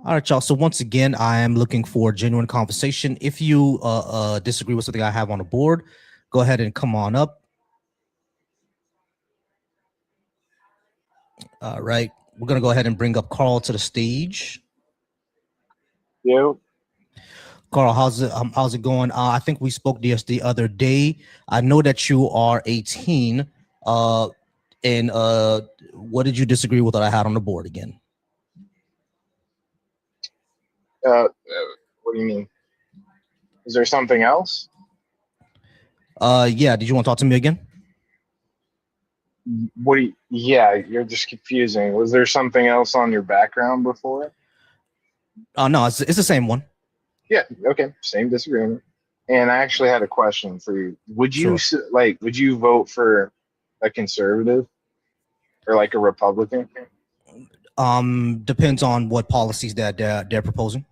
All right, y'all. So once again, I am looking for genuine conversation. If you disagree with something I have on the board, go ahead and come on up. All right. We're going to go ahead and bring up Carl to the stage. Yep. Carl, how's it going? I think we spoke the other day. I know that you are 18. And what did you disagree with that I had on the board again? What do you mean? Is there something else? Yeah. Did you want to talk to me again? What do you, yeah, you're just confusing. Was there something else on your background before? No, it's the same one. Yeah, okay, same disagreement. And I actually had a question for you. Sure. Would you vote for a conservative or like a Republican? Depends on what policies that they're proposing.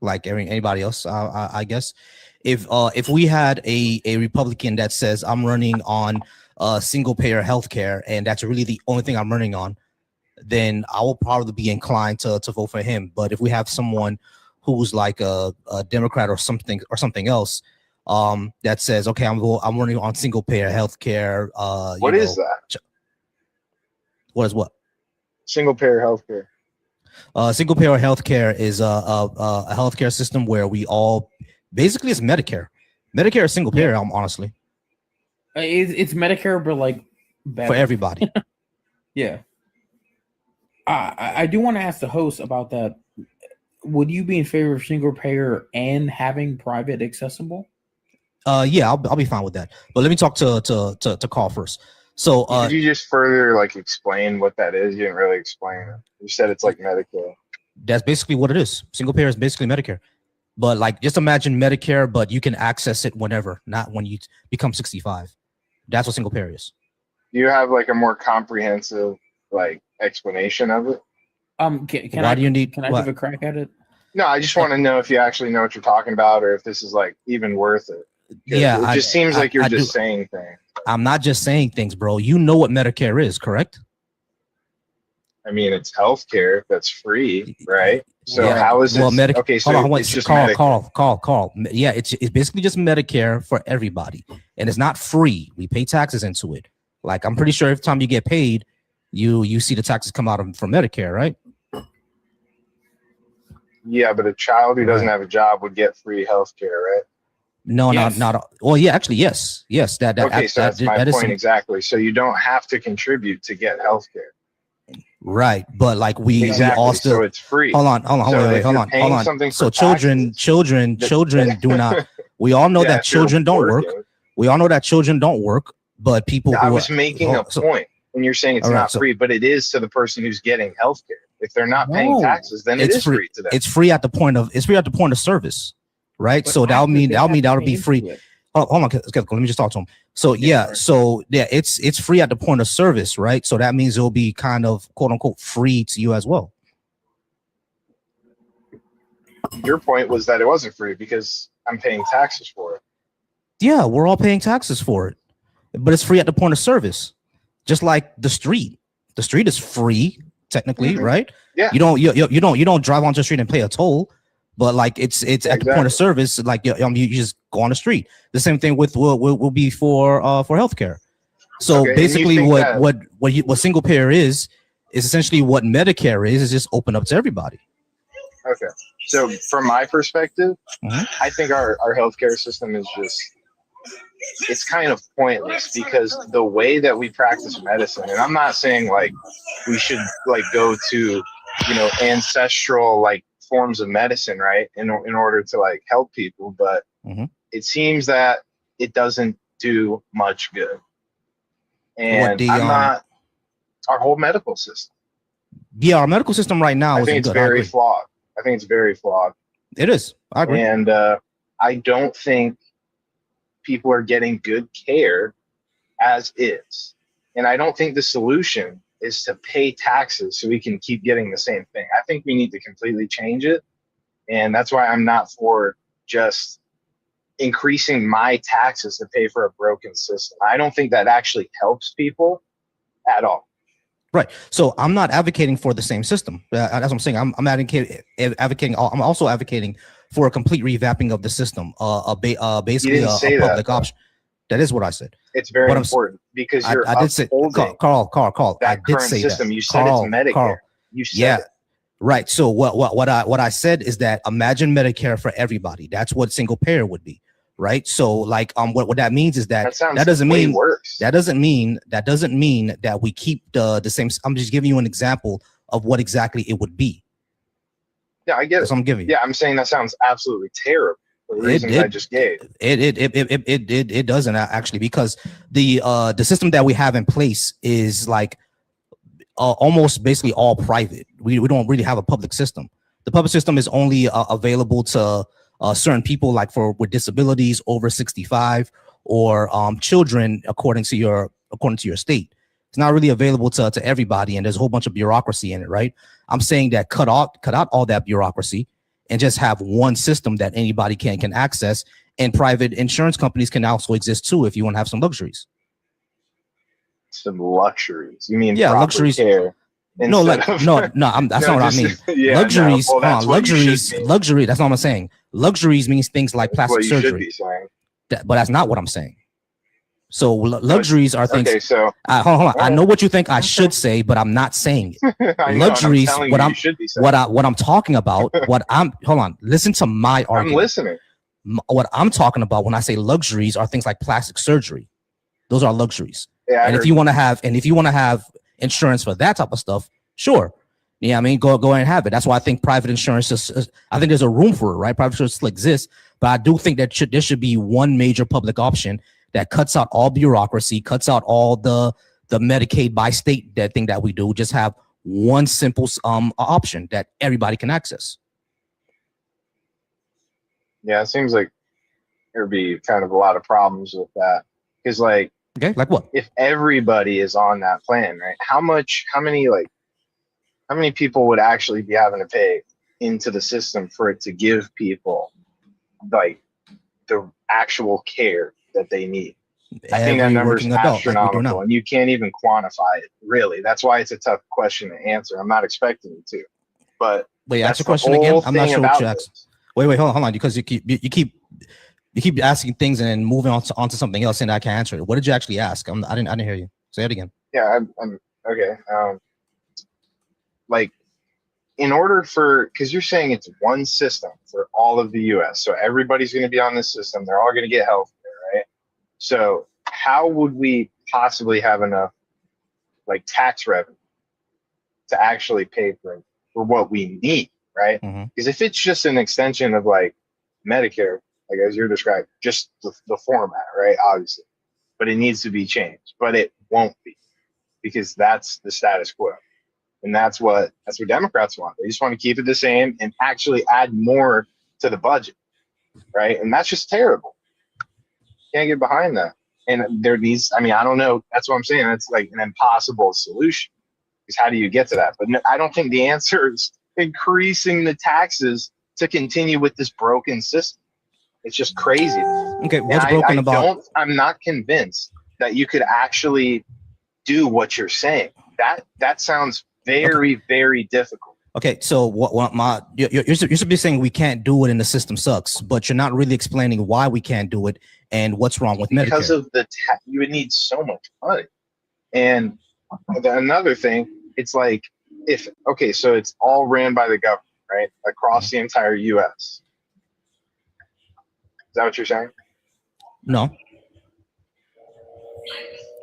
Like anybody else, I guess. If we had a Republican that says I'm running on single payer healthcare and that's really the only thing I'm running on, then I will probably be inclined to vote for him. But if we have someone who's like a Democrat or something else, that says, okay, I'm running on single payer healthcare. What is that? What is what? Single payer healthcare. Single payer healthcare is a healthcare system where we all basically it's Medicare. Medicare is single payer, honestly. It's Medicare, but like better. For everybody. Yeah. I do want to ask the host about that. Would you be in favor of single payer and having private accessible? Yeah, I'll be fine with that. But let me talk to Carl first. So could you just further like explain what that is? You didn't really explain it. You said it's like Medicare. That's basically what it is. Single payer is basically Medicare. But like just imagine Medicare, but you can access it whenever, not when you become 65. That's what single payer is. Do you have like a more comprehensive like explanation of it? Can I give a crack at it? No, I just want to know if you actually know what you're talking about, or if this is like even worth it. Yeah, it just seems like you're just saying things. I'm not just saying things, bro. You know what Medicare is, correct? I mean, it's healthcare that's free, right? So how is it? Well, Medicare. Okay, so hold on, it's just Carl. Yeah, it's basically just Medicare for everybody, and it's not free. We pay taxes into it. Like I'm pretty sure every time you get paid, you see the taxes come out from Medicare, right? Yeah, but a child who doesn't have a job would get free healthcare, right? No, yes. not. Well, yeah, actually, yes. Okay, so that's my point exactly. So you don't have to contribute to get healthcare. Right, but like we all still. So it's free. Hold on. So children do not. We all know that children don't work. We all know that children don't work, but people. I was making a point, and you're saying it's not free, but it is to the person who's getting healthcare. If they're not paying taxes, then it is free to them. It's free at the point of service, right? But so that'll be free. Hold on, let me just talk to him. So it's free at the point of service, right? So that means it'll be kind of quote unquote free to you as well. Your point was that it wasn't free because I'm paying taxes for it. Yeah, we're all paying taxes for it, but it's free at the point of service, just like the street. The street is free technically, right? Yeah. You don't drive onto the street and pay a toll. But like it's at the point of service, like you just go on the street. The same thing will be for healthcare. So basically, what single payer is essentially what Medicare is just open up to everybody. Okay. So from my perspective, I think our healthcare system is it's kind of pointless because the way that we practice medicine, and I'm not saying like we should like go to ancestral like forms of medicine, right, in order to like help people, but it seems that it doesn't do much good. And our whole medical system. Yeah, our medical system right now I think it's very flawed. It is. I agree. And I don't think people are getting good care as is. And I don't think the solution is to pay taxes so we can keep getting the same thing. I think we need to completely change it. And that's why I'm not for just increasing my taxes to pay for a broken system. I don't think that actually helps people at all. Right. So I'm not advocating for the same system. That's what I'm saying. I'm advocating. I'm also advocating for a complete revamping of the system. Basically a public option. That is what I said. It's very important because you're I did say, Carl. I did say system. that. You said it's Medicare. Carl, you said it. Right. So what I said is that imagine Medicare for everybody. That's what single payer would be. Right. So like what that means is that doesn't mean worse. That doesn't mean that we keep the same. I'm just giving you an example of what exactly it would be. Yeah, I get it. I'm giving you. Yeah, I'm saying that sounds absolutely terrible. The reasons I just gave. It doesn't actually, because the system that we have in place is like almost basically all private. We don't really have a public system. The public system is only available to certain people, like with disabilities over 65 or children, according to your state. It's not really available to everybody, and there's a whole bunch of bureaucracy in it, right? I'm saying that cut out all that bureaucracy and just have one system that anybody can access, and private insurance companies can also exist too if you want to have some luxuries. Some luxuries? You mean luxuries? Care no, that's not what I mean. Yeah, luxuries, luxuries. Luxury. That's not what I'm saying. Luxuries means things like plastic surgery. But that's not what I'm saying. So luxuries are things. Okay, so hold on. I know what you think I should say, but I'm not saying it. Luxuries. What I'm talking about. Hold on. Listen to my argument. I'm listening. What I'm talking about when I say luxuries are things like plastic surgery. Those are luxuries. Yeah, and if you want to have insurance for that type of stuff, sure. Yeah, I mean, go ahead and have it. That's why I think private insurance I think there's a room for it, right? Private insurance still exists, but I do think that there should be one major public option that cuts out all bureaucracy, cuts out all the Medicaid by state thing that we do. Just have one simple option that everybody can access. Yeah, it seems like there'd be kind of a lot of problems with that. Because like what? If everybody is on that plan, right? How many people would actually be having to pay into the system for it to give people like the actual care that they need? I think that number is astronomical, and you can't even quantify it. Really, that's why it's a tough question to answer. I'm not expecting you to, but wait, ask the question again. I'm not sure what you asked. Wait, hold on, because you keep asking things and then moving onto something else, and I can't answer it. What did you actually ask? I didn't hear you. Say it again. Yeah, I'm okay. Like, in order because you're saying it's one system for all of the U.S., so everybody's going to be on this system. They're all going to get health care, right? So how would we possibly have enough like tax revenue to actually pay for what we need, right? Because if it's just an extension of like Medicare, like as you're describing, just the format, right? Obviously, but it needs to be changed, but it won't be, because that's the status quo. And that's what Democrats want. They just want to keep it the same and actually add more to the budget, right? And that's just terrible. Can't get behind that. And I don't know. That's what I'm saying. It's like an impossible solution. Because how do you get to that? But no, I don't think the answer is increasing the taxes to continue with this broken system. It's just crazy. Okay, what's broken about? I'm not convinced that you could actually do what you're saying. That sounds very, very difficult. Okay, so you're supposed to saying we can't do it and the system sucks, but you're not really explaining why we can't do it and what's wrong with Medicare. Because of you would need so much money. And another thing, it's like so it's all ran by the government, right? Across the entire U.S. Is that what you're saying? No.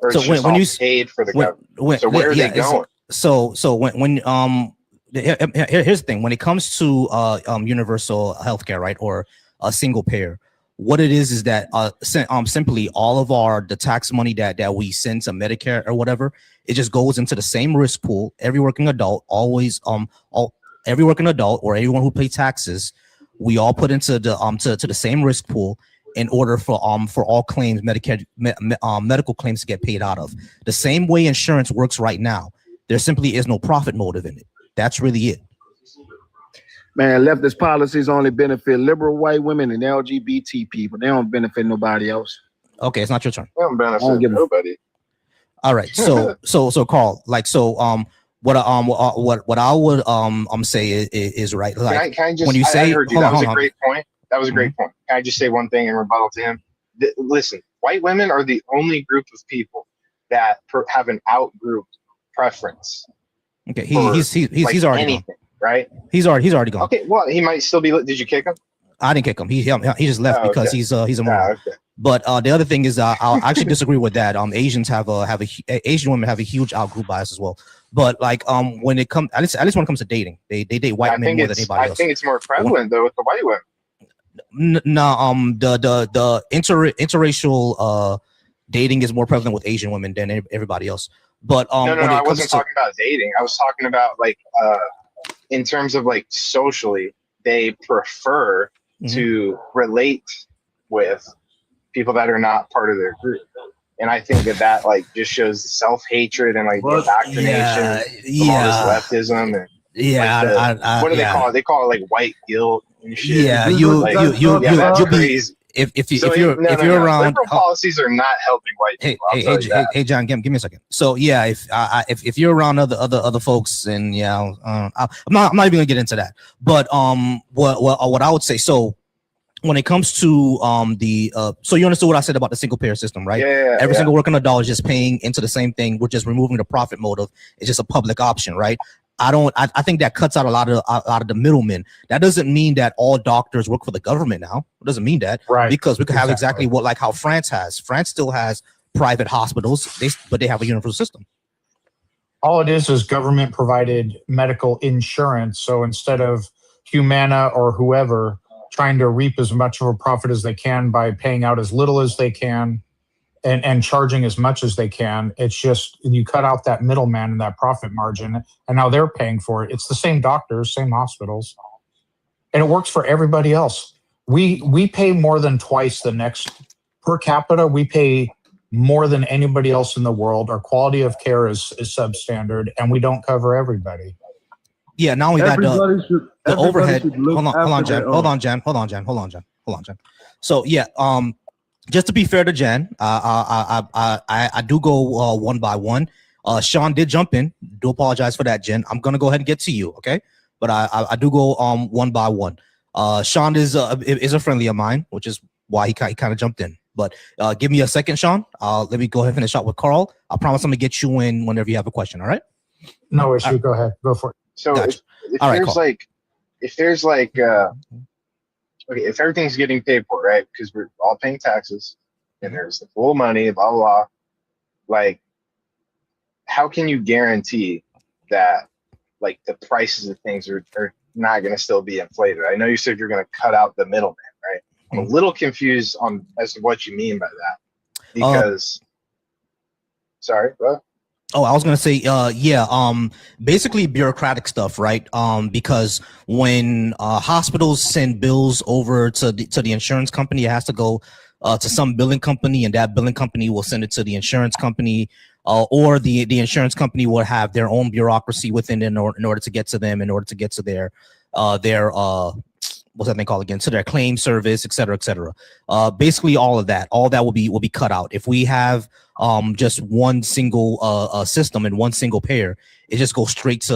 Or so when you paid for the government. So where are they going? So when here's the thing. When it comes to universal healthcare, right, or a single payer, what it is that simply all of the tax money that we send to Medicare or whatever, it just goes into the same risk pool. Every working adult every working adult or everyone who pays taxes, we all put into the the same risk pool in order for all claims, Medicare medical claims to get paid out of. The same way insurance works right now. There simply is no profit motive in it. That's really it. Man, leftist policies only benefit liberal white women and LGBT people. They don't benefit nobody else. Okay, it's not your turn. They don't benefit nobody. All right. So Carl, like, what I would say is right. Like, can I just? when you I say, heard you. hold That on, was hold a on. great point. That was a great point. Can I just say one thing in rebuttal to him? Listen, white women are the only group of people that have an out group preference. Okay, he's already anything, gone. Right? He's already gone. Okay, well, he might still be. Did you kick him? I didn't kick him. He just left Oh, because okay. he's a moron. Okay. But the other thing is, I actually disagree with that. Asians Asian women have a huge out group bias as well. But like, when it comes, at least when it comes to dating, they date white men more than anybody else. I think it's more prevalent though with the white women. No, the interracial dating is more prevalent with Asian women than everybody else. But no, when I it wasn't comes to, talking about dating. I was talking about like in terms of like socially, they prefer to relate with people that are not part of their group. And I think that like just shows self-hatred and like the indoctrination of all this leftism and what do they call it? They call it like white guilt and shit. Yeah, that's crazy. If you're around, liberal policies are not helping white people. Hey, John, give me a second. So yeah, if you're around other folks, and I'm not even gonna get into that. But what I would say, so when it comes to so you understood what I said about the single payer system, right? Yeah. Every single working adult is just paying into the same thing. We're just removing the profit motive. It's just a public option, right? I think that cuts out a lot of the middlemen. That doesn't mean that all doctors work for the government now. It doesn't mean that, right? Because we could have exactly how France has. France still has private hospitals, but they have a universal system. All it is government provided medical insurance. So instead of Humana or whoever trying to reap as much of a profit as they can by paying out as little as they can and charging as much as they can, it's just you cut out that middleman and that profit margin, and now they're paying for it. It's the same doctors, same hospitals, and it works for everybody else. We pay more than twice the next per capita. We pay more than anybody else in the world. Our quality of care is substandard, and we don't cover everybody. Yeah, not only that, the overhead. Hold on, Jan. So yeah, just to be fair to Jan, I do go one by one. Sean did jump in. Do apologize for that, Jen. I'm gonna go ahead and get to you, okay? But I do go one by one. Sean is a friendly of mine, which is why he kind of jumped in. But give me a second, Sean. Let me go ahead and finish up with Carl. I promise I'm gonna get you in whenever you have a question. All right? No issue. Go ahead. Go for it. So gotcha. if everything's getting paid for, right? Because we're all paying taxes and there's the full money, blah, blah, blah. Like, how can you guarantee that like the prices of things are not going to still be inflated? I know you said you're going to cut out the middleman, right? I'm a little confused as to what you mean by that, because sorry, what? Oh, I was gonna say, basically bureaucratic stuff, right? Because when hospitals send bills over to the insurance company, it has to go to some billing company, and that billing company will send it to the insurance company, or the insurance company will have their own bureaucracy within it in order to get to them, in order to get to their what's that thing called again? So their claim service, et cetera, et cetera. Basically all of that will be cut out. If we have just one single system and one single payer, it just goes straight to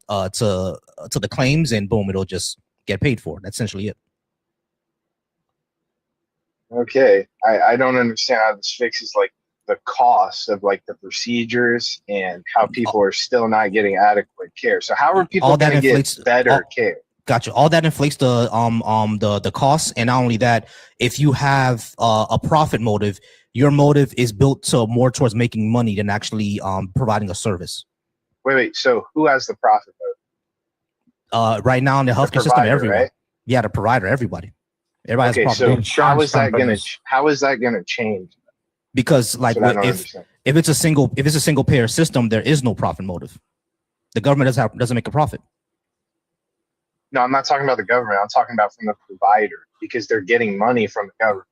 the claims, and boom, it'll just get paid for. That's essentially it. Okay. I don't understand how this fixes like the cost of like the procedures and how people are still not getting adequate care. So how are people going to get better care? Gotcha. All that inflates the costs, and not only that, if you have a profit motive, your motive is built more towards making money than actually providing a service. Wait. So who has the profit motive? Right now in the healthcare system, everyone. Right? Yeah, the provider, everybody. Everybody has profit. So how is that gonna change? Because like if it's a single payer system, there is no profit motive. The government doesn't make a profit. No, I'm not talking about the government. I'm talking about from the provider, because they're getting money from the government.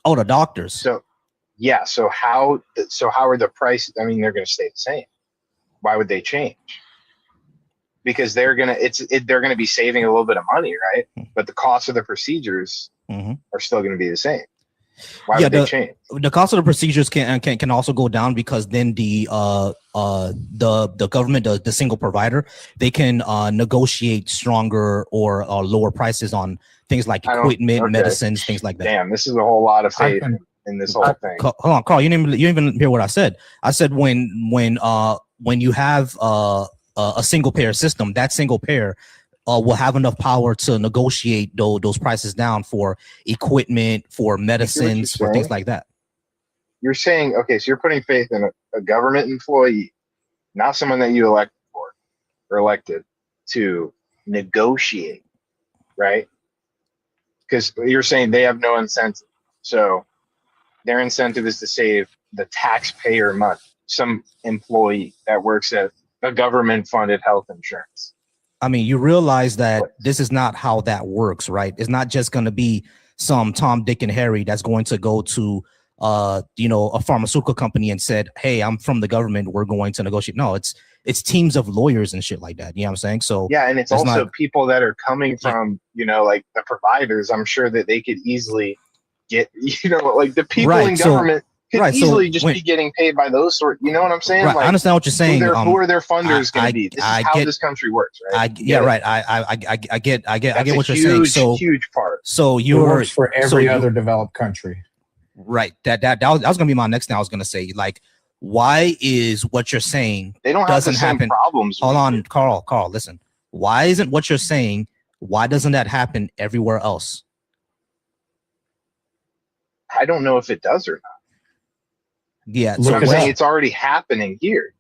Oh, the doctors. So, yeah. So how are the prices? I mean, they're going to stay the same. Why would they change? Because they're going to be saving a little bit of money, right? But the cost of the procedures are still going to be the same. Why would they change? The cost of the procedures can also go down because then the government, the single provider, they can negotiate stronger or lower prices on things like equipment, medicines, things like that. Damn, this is a whole lot of faith in this whole thing. Hold on, Carl, you didn't even hear what I said. I said when you have a single payer system, that single payer will have enough power to negotiate those prices down for equipment, for medicines, for things like that. You're saying, okay, so you're putting faith in a government employee, not someone that you elected for or elected to negotiate, right? Because you're saying they have no incentive. So their incentive is to save the taxpayer money, some employee that works at a government-funded health insurance. I mean, you realize that this is not how that works, right? It's not just going to be some Tom, Dick, and Harry that's going to go to, a pharmaceutical company and said, "Hey, I'm from the government. We're going to negotiate." No, it's teams of lawyers and shit like that. You know what I'm saying? So yeah, and it's also people that are coming from, like the providers. I'm sure that they could easily get, like the people in government. Could easily just be getting paid by those sort. You know what I'm saying? Right, like, I understand what you're saying. Who are their funders going to be? This is how this country works, right? I get what you're saying. So huge part. So it works for every other developed country. Right. That was going to be my next thing. I was going to say, like, why is what you're saying they don't doesn't have the same happen? Problems. Hold on, Carl. Listen. Why isn't what you're saying? Why doesn't that happen everywhere else? I don't know if it does or not. Yeah, so I'm saying it's already happening here,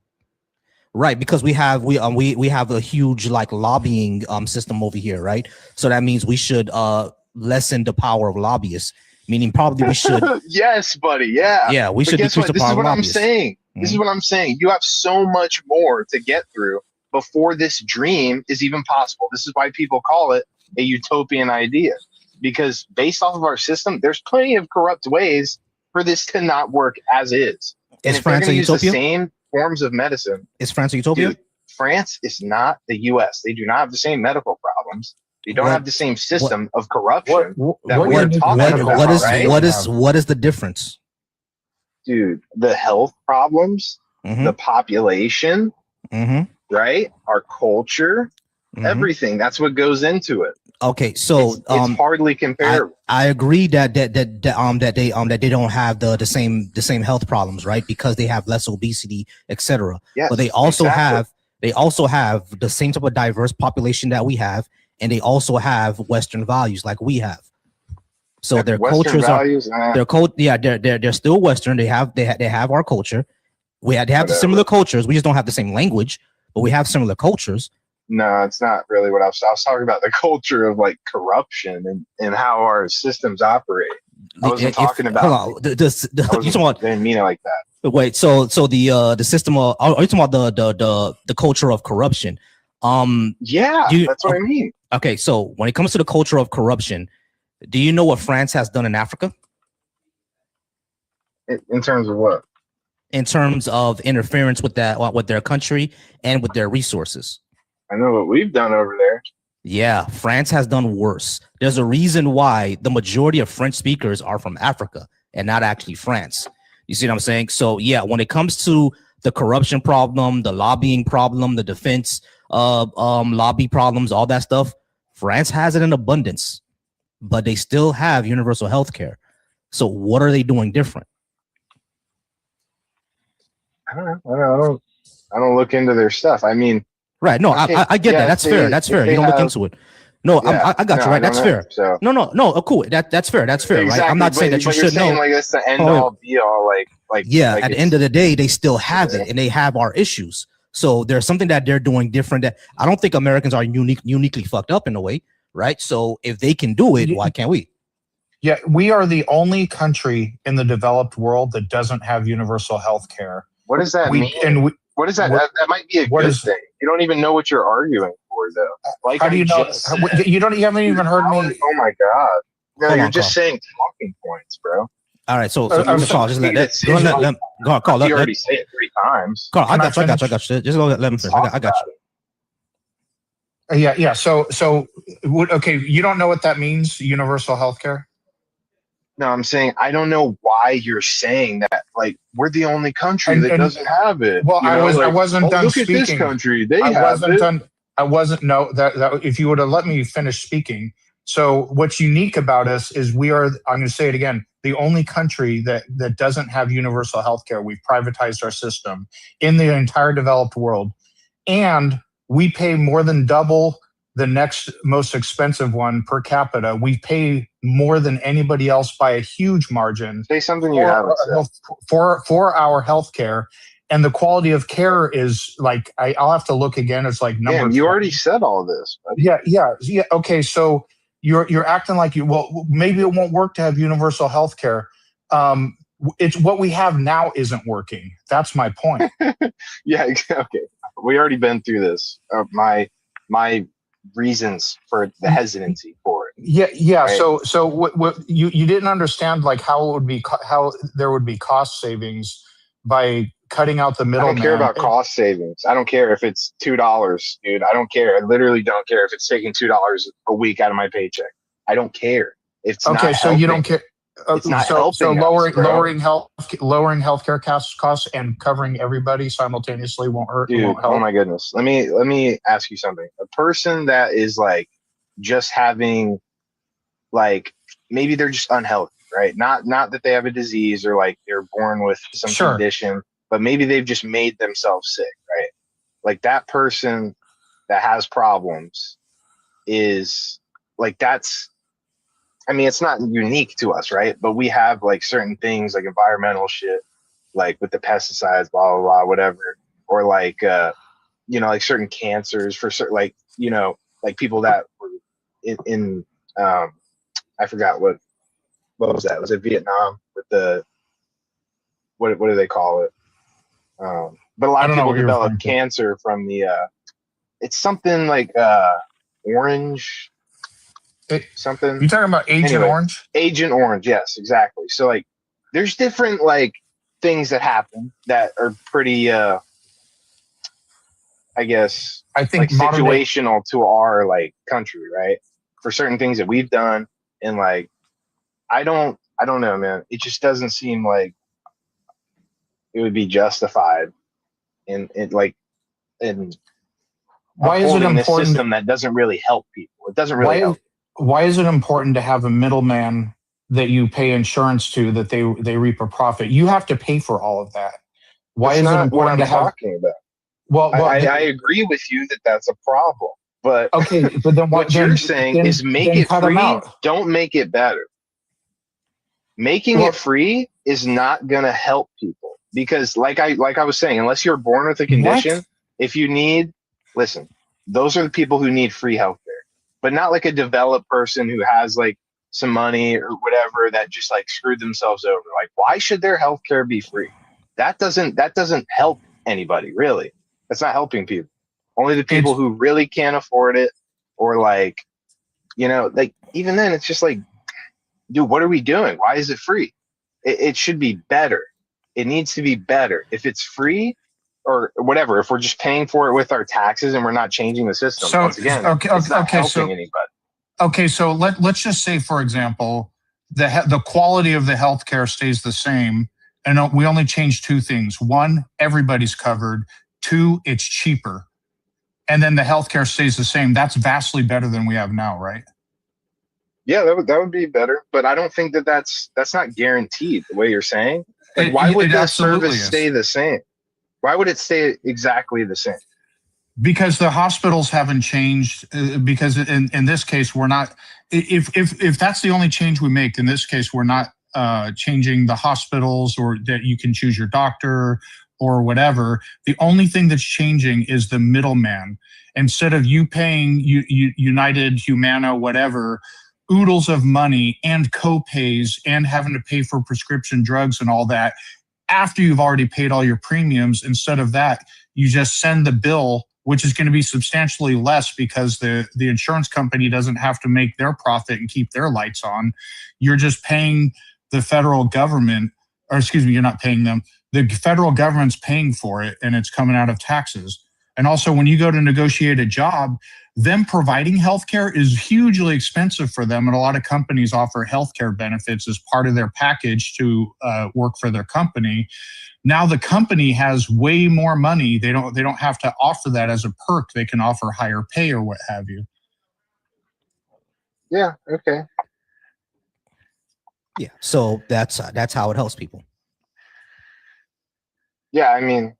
right? Because we have a huge like lobbying system over here, right? So that means we should lessen the power of lobbyists. Meaning, probably we should. Yes, buddy. Yeah, we should decrease the power of lobbyists. This is what I'm saying. You have so much more to get through before this dream is even possible. This is why people call it a utopian idea, because based off of our system, there's plenty of corrupt ways for this to not work as is. And if France they're going to use the same forms of medicine, is France a utopia? Dude, France is not the U.S. They do not have the same medical problems. They don't have the same system of corruption that we're talking about. What is the difference? Dude, the health problems, the population, right? Our culture, everything. That's what goes into it. Okay, so it's hardly comparable. I agree that they don't have the same health problems, right? Because they have less obesity, etc. Yes, but they also have the same type of diverse population that we have, and they also have Western values like we have. So their cultures they're still Western. They have our culture. They have similar cultures. We just don't have the same language, but we have similar cultures. No, it's not really what I was talking about. The culture of like corruption and how our systems operate. I wasn't talking about. Didn't mean it like that. Wait, so the system of, are you talking about the culture of corruption? That's what I mean. Okay, so when it comes to the culture of corruption, do you know what France has done in Africa? In terms of what? In terms of interference with their country and with their resources. I know what we've done over there. Yeah, France has done worse. There's a reason why the majority of French speakers are from Africa and not actually France. You see what I'm saying? So yeah, when it comes to the corruption problem, the lobbying problem, the defense lobby problems, all that stuff, France has it in abundance, but they still have universal health care. So what are they doing different? I don't know. I don't look into their stuff. I mean, right. No, I get that. That's fair. That's fair. You don't look into it. No, yeah, I got you. Right. That's fair. So. No. Oh, cool. That's fair. That's fair. Exactly, right. I'm not saying that you should know. Like that's the end all be all. Like yeah. At the end of the day, they still have it, and they have our issues. So there's something that they're doing different. That I don't think Americans are uniquely fucked up in a way, right? So if they can do it, why can't we? Yeah, we are the only country in the developed world that doesn't have universal health care. What does that mean? What is that? That might be a good thing. You don't even know what you're arguing for, though. Like, how do you know? You haven't even heard me. Oh my god! No, you're just saying talking points, bro. All right, so Carl, just let Carl. You already say it 3 times. Carl, I got you. Just let him finish. I got you. Yeah. So, okay, you don't know what that means, universal health care? No, I'm saying I don't know why you're saying that. Like, we're the only country that doesn't have it. Well, You know, I like, wasn't done look speaking. at this country; they I have wasn't it. done. I wasn't. No, that if you would have let me finish speaking. So what's unique about us is we are. I'm going to say it again. The only country that doesn't have universal health care. We've privatized our system in the entire developed world, and we pay more than double the next most expensive one per capita. We pay more than anybody else by a huge margin. Say something you haven't said. For our health care. And the quality of care is like, I'll have to look again. It's like number. Damn, you already said all this. Buddy. Yeah. Okay, so you're acting like maybe it won't work to have universal health care. It's what we have now isn't working. That's my point. Yeah, okay. We already been through this. My reasons for the hesitancy for it. Yeah. Right? So what you didn't understand, like how there would be cost savings by cutting out the middleman. I don't care about cost savings. I don't care if it's $2, dude. I don't care. I literally don't care if it's taking $2 a week out of my paycheck. I don't care. It's okay. Not so helping. You don't care. It's not helping. So lowering healthcare costs and covering everybody simultaneously won't hurt. Dude, won't help. Oh my goodness. Let me ask you something. A person that is like just having, like, maybe they're just unhealthy, right? Not that they have a disease or like they're born with some condition, but maybe they've just made themselves sick, right? Like that person that has problems is like, I mean, it's not unique to us, right? But we have like certain things like environmental shit, like with the pesticides, blah, blah, blah, whatever. Or like, like certain cancers for certain, like, like people that were in I forgot what was that? Was it Vietnam with the, what do they call it? But a lot of people develop cancer from the, it's something like orange, something. You talking about Agent Orange? Agent Orange, yes, exactly. So like, there's different like things that happen that are pretty, I guess, I think like situational to our like country, right? For certain things that we've done, and like, I don't know, man. It just doesn't seem like it would be justified in why is it important? This system that doesn't really help people. It doesn't really help. Why is it important to have a middleman that you pay insurance to, that they reap a profit? You have to pay for all of that. Why is it important to have? Talking about? Well, I agree with you that that's a problem. But okay, but then what you're saying is make it free. Don't make it better. Making it free is not going to help people, because like I was saying, unless you're born with a condition, if you need, listen, those are the people who need free healthcare, but not like a developed person who has like some money or whatever that just like screwed themselves over. Like, why should their healthcare be free? That doesn't help anybody, really. That's not helping people. Only the people who really can't afford it, or like, like, even then it's just like, dude, what are we doing? Why is it free? It should be better. It needs to be better. If it's free or whatever, if we're just paying for it with our taxes and we're not changing the system, so, once again, it's not helping anybody. Okay, so let's just say, for example, the quality of the healthcare stays the same, and we only change two things. One, everybody's covered. Two, it's cheaper. And then the healthcare stays the same. That's vastly better than we have now, right? Yeah, that would be better, but I don't think that's not guaranteed the way you're saying. Like, why would the service stay the same? Why would it stay exactly the same? Because the hospitals haven't changed. Because in this case, we're not. If that's the only change we make, in this case, we're not changing the hospitals, or that you can choose your doctor or whatever. The only thing that's changing is the middleman. Instead of you paying United, Humana, whatever, oodles of money and co-pays and having to pay for prescription drugs and all that after you've already paid all your premiums, instead of that, you just send the bill, which is going to be substantially less because the insurance company doesn't have to make their profit and keep their lights on. You're just paying the federal government, or excuse me, you're not paying them. The federal government's paying for it, and it's coming out of taxes. And also, when you go to negotiate a job, them providing healthcare is hugely expensive for them. And a lot of companies offer healthcare benefits as part of their package to work for their company. Now the company has way more money. They don't have to offer that as a perk. They can offer higher pay or what have you. Yeah. Okay. Yeah. So that's how it helps people. Yeah. I mean,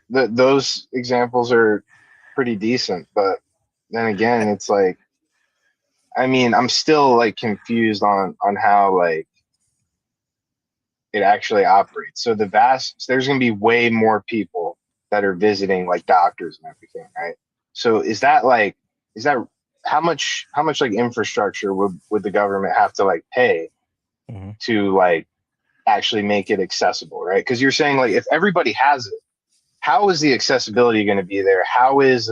those examples are pretty decent, but then again, it's like, I mean, I'm still like confused on how like it actually operates. So there's going to be way more people that are visiting like doctors and everything, right? So is that how much like infrastructure would the government have to like pay to like actually make it accessible, right? Because you're saying like if everybody has it, how is the accessibility going to be there? How is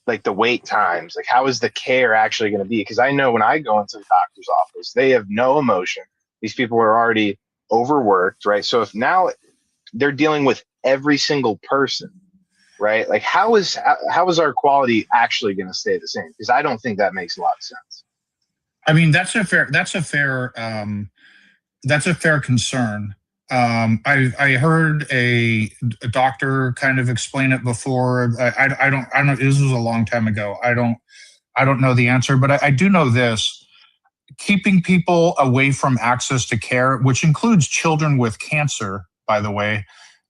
like the wait times? Like how is the care actually going to be? Because I know when I go into the doctor's office, they have no emotion. These people are already overworked, right? So if now they're dealing with every single person, right? Like how is our quality actually going to stay the same? Because I don't think that makes a lot of sense. I mean, that's a fair concern. I heard a doctor kind of explain it before. I don't. This was a long time ago. I don't know the answer, but I do know this. Keeping people away from access to care, which includes children with cancer, by the way,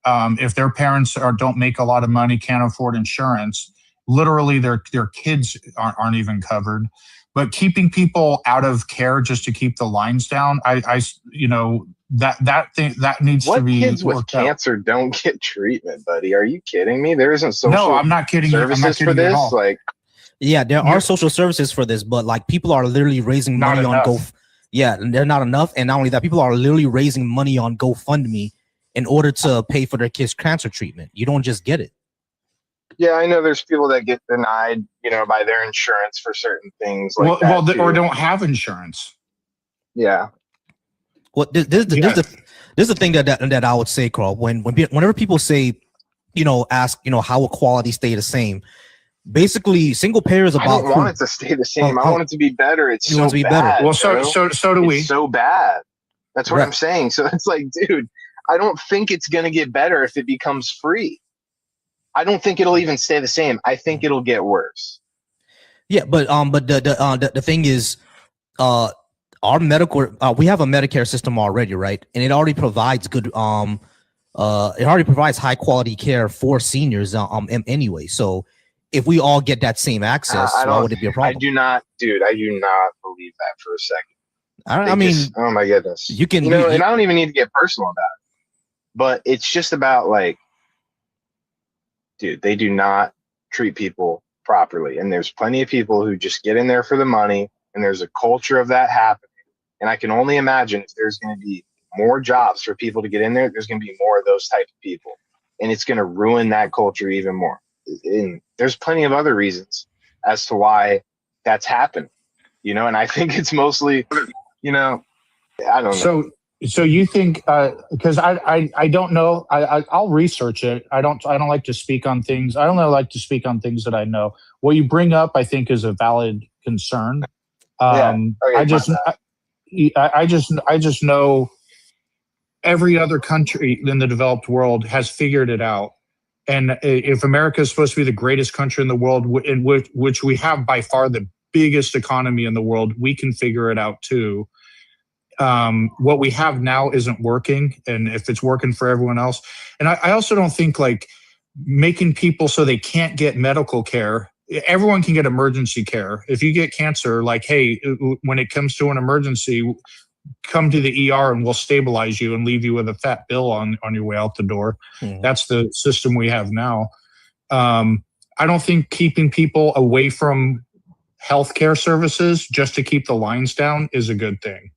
if their parents don't make a lot of money, can't afford insurance, literally their kids aren't even covered. But keeping people out of care just to keep the lines down, that needs what to be. What kids with cancer don't get treatment, buddy? Are you kidding me? There isn't social. No, I'm not kidding. Services for this, like. Yeah, there are social services for this, but like people are literally raising money on GoFundMe. Yeah, they're not enough. And not only that, people are literally raising money on GoFundMe in order to pay for their kids' cancer treatment. You don't just get it. Yeah, I know there's people that get denied, by their insurance for certain things like that. Or don't have insurance. Yeah. Well, this is the thing that I would say, Carl. Whenever people say, ask, how will quality stay the same? Basically, single payer is about. I don't want it to stay the same. I want it to be better. It's so bad. Better. Well, so do we. It's so bad. That's what I'm saying. So it's like, dude, I don't think it's gonna get better if it becomes free. I don't think it'll even stay the same. I think it'll get worse. Yeah, but the thing is, our medical we have a Medicare system already, right? And it already provides good it already provides high quality care for seniors anyway. So if we all get that same access, why would it be a problem? I do not believe that for a second. I mean, oh my goodness, you can, and I don't even need to get personal about it, but it's just about like, dude, they do not treat people properly, and there's plenty of people who just get in there for the money, and there's a culture of that happening. And I can only imagine if there's going to be more jobs for people to get in there, there's going to be more of those type of people, and it's going to ruin that culture even more. And there's plenty of other reasons as to why that's happened, and I think it's mostly, I don't know. So you think, because I don't know, I'll research it. I don't like to speak on things. I only like to speak on things that I know. What you bring up, I think, is a valid concern. I just know every other country in the developed world has figured it out. And if America is supposed to be the greatest country in the world, in which we have by far the biggest economy in the world, we can figure it out too. What we have now isn't working, and if it's working for everyone else. And I also don't think like making people so they can't get medical care. Everyone can get emergency care. If you get cancer, like, hey, when it comes to an emergency, come to the ER and we'll stabilize you and leave you with a fat bill on your way out the door. That's the system we have now. I don't think keeping people away from healthcare services just to keep the lines down is a good thing.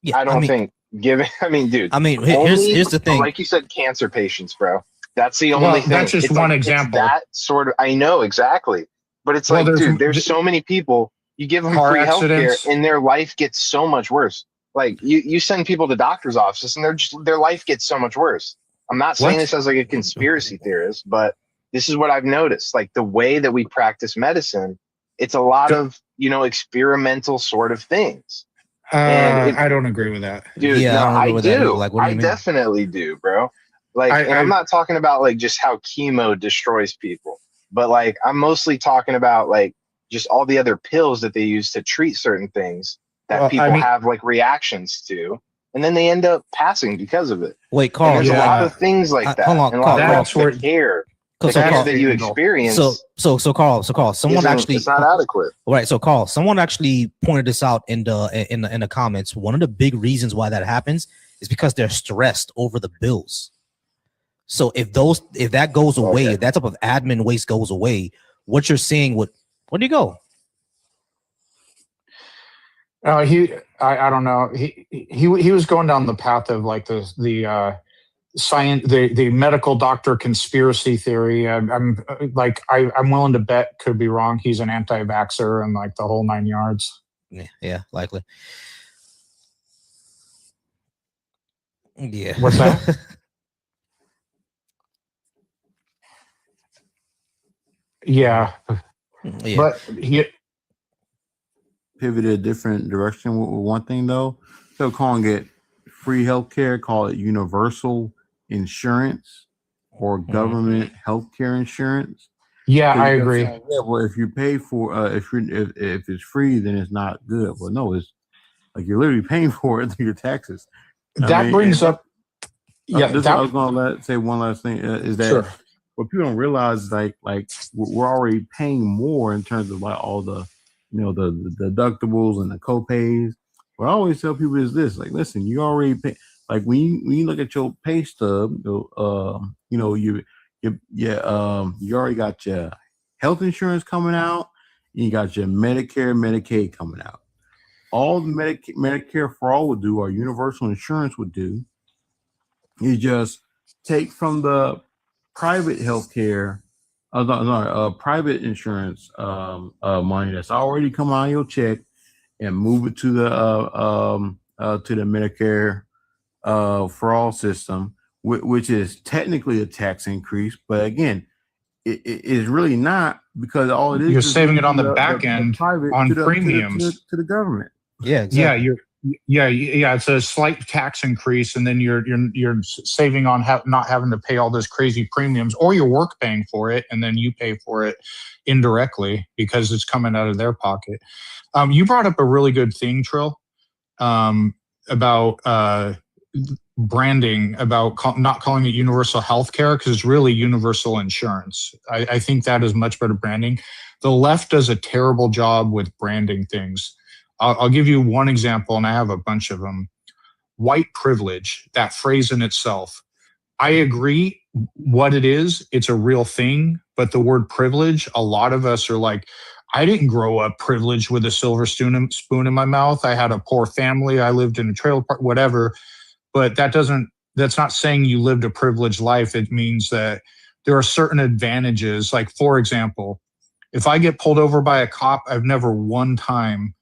Yeah, I don't think dude. Here's the thing. Like you said, cancer patients, bro. That's the only thing. That's just one example. That sort of, I know exactly, but it's like, dude, there's so many people. You give them free healthcare, and their life gets so much worse. Like you send people to doctor's offices, and their life gets so much worse. I'm not saying this as like a conspiracy theorist, but this is what I've noticed. Like the way that we practice medicine, it's a lot of, experimental sort of things. And I don't agree with that. dude, Yeah, no, I don't agree I with that either. do. Like, what do you I mean? definitely do, bro. Like, and I'm not talking about like just how chemo destroys people, but like I'm mostly talking about like just all the other pills that they use to treat certain things that people have like reactions to, and then they end up passing because of it. Wait, And Carl. there's a lot of things like that. Hold on, And a lot Carl. of the care that you experience. So Carl, someone actually, it's not adequate. Right. So Carl, someone actually pointed this out in the comments. One of the big reasons why that happens is because they're stressed over the bills. So if that goes away, if that type of admin waste goes away, what you're seeing where do you go? I don't know. He was going down the path of like the science, the medical doctor conspiracy theory. I'm willing to bet, could be wrong, he's an anti-vaxxer and like the whole 9 yards. Yeah, likely. Yeah. What's that? Yeah. But he pivoted a different direction with one thing though. So calling it free healthcare, call it universal insurance or government healthcare insurance. Yeah, I agree. Yeah, well, if you pay for if it's free, then it's not good. Well, no, it's like you're literally paying for it through your taxes. That brings up. Yeah, I was going to say one last thing is that what people don't realize is like we're already paying more in terms of like all the the deductibles and the co-pays. What I always tell people is this: like, listen, you already pay. Like when you look at your pay stub, you already got your health insurance coming out, and you got your Medicare, Medicaid coming out. All the Medicare for all would do, or universal insurance would do, is just take from the private healthcare, private insurance money that's already come out of your check, and move it to the Medicare for all system, which is technically a tax increase, but again, it is really not, because all it is, you're saving it on the back end on premiums to the government. Yeah, exactly. Yeah. It's a slight tax increase, and then you're saving on not having to pay all those crazy premiums, or your work paying for it, and then you pay for it indirectly because it's coming out of their pocket. You brought up a really good thing, Trill, about branding, about not calling it universal healthcare, because it's really universal insurance. I think that is much better branding. The left does a terrible job with branding things. I'll give you one example, and I have a bunch of them. White privilege, that phrase in itself. I agree what it is. It's a real thing. But the word privilege, a lot of us are like, I didn't grow up privileged with a silver spoon in my mouth. I had a poor family. I lived in a trailer park, whatever. But that's not saying you lived a privileged life. It means that there are certain advantages. Like, for example, if I get pulled over by a cop, I've never one time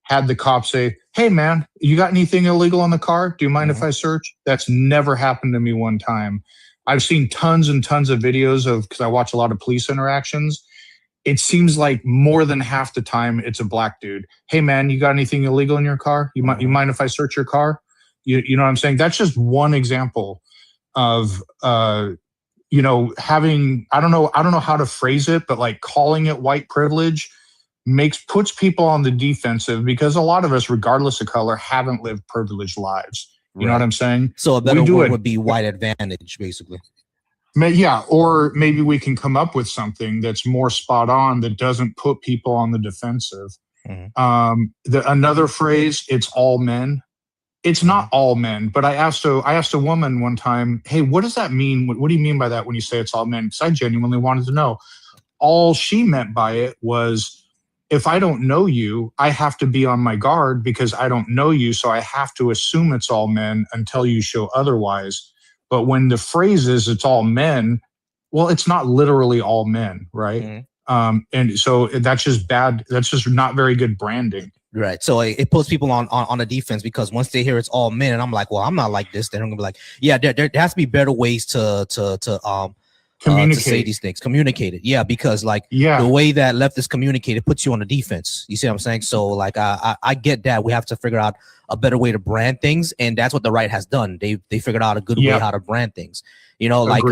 had the cop say, "Hey man, you got anything illegal in the car? Do you mind if I search?" That's never happened to me one time. I've seen tons and tons of videos because I watch a lot of police interactions. It seems like more than half the time it's a black dude. "Hey man, you got anything illegal in your car? You mind if I search your car?" You know what I'm saying? That's just one example of having, I don't know how to phrase it, but like calling it white privilege puts people on the defensive, because a lot of us, regardless of color, haven't lived privileged lives. You know what I'm saying? So a better word would be white advantage, basically. Yeah, or maybe we can come up with something that's more spot on that doesn't put people on the defensive. Another phrase, it's all men. It's not all men, but I asked a woman one time, "Hey, what does that mean? What do you mean by that when you say it's all men?" Because I genuinely wanted to know. All she meant by it was, if I don't know you, I have to be on my guard because I don't know you, so I have to assume it's all men until you show otherwise. But when the phrase is it's all men, well, it's not literally all men, right? And so that's just bad. That's just not very good branding. Right. So it puts people on the defense because once they hear it's all men, and I'm like, well, I'm not like this. They're gonna be like, yeah, there has to be better ways to say these things, communicate it. Yeah, because like the way that leftists communicate, it puts you on the defense. You see what I'm saying? So like I get that we have to figure out a better way to brand things, and that's what the right has done. They figured out a good way how to brand things. You know, like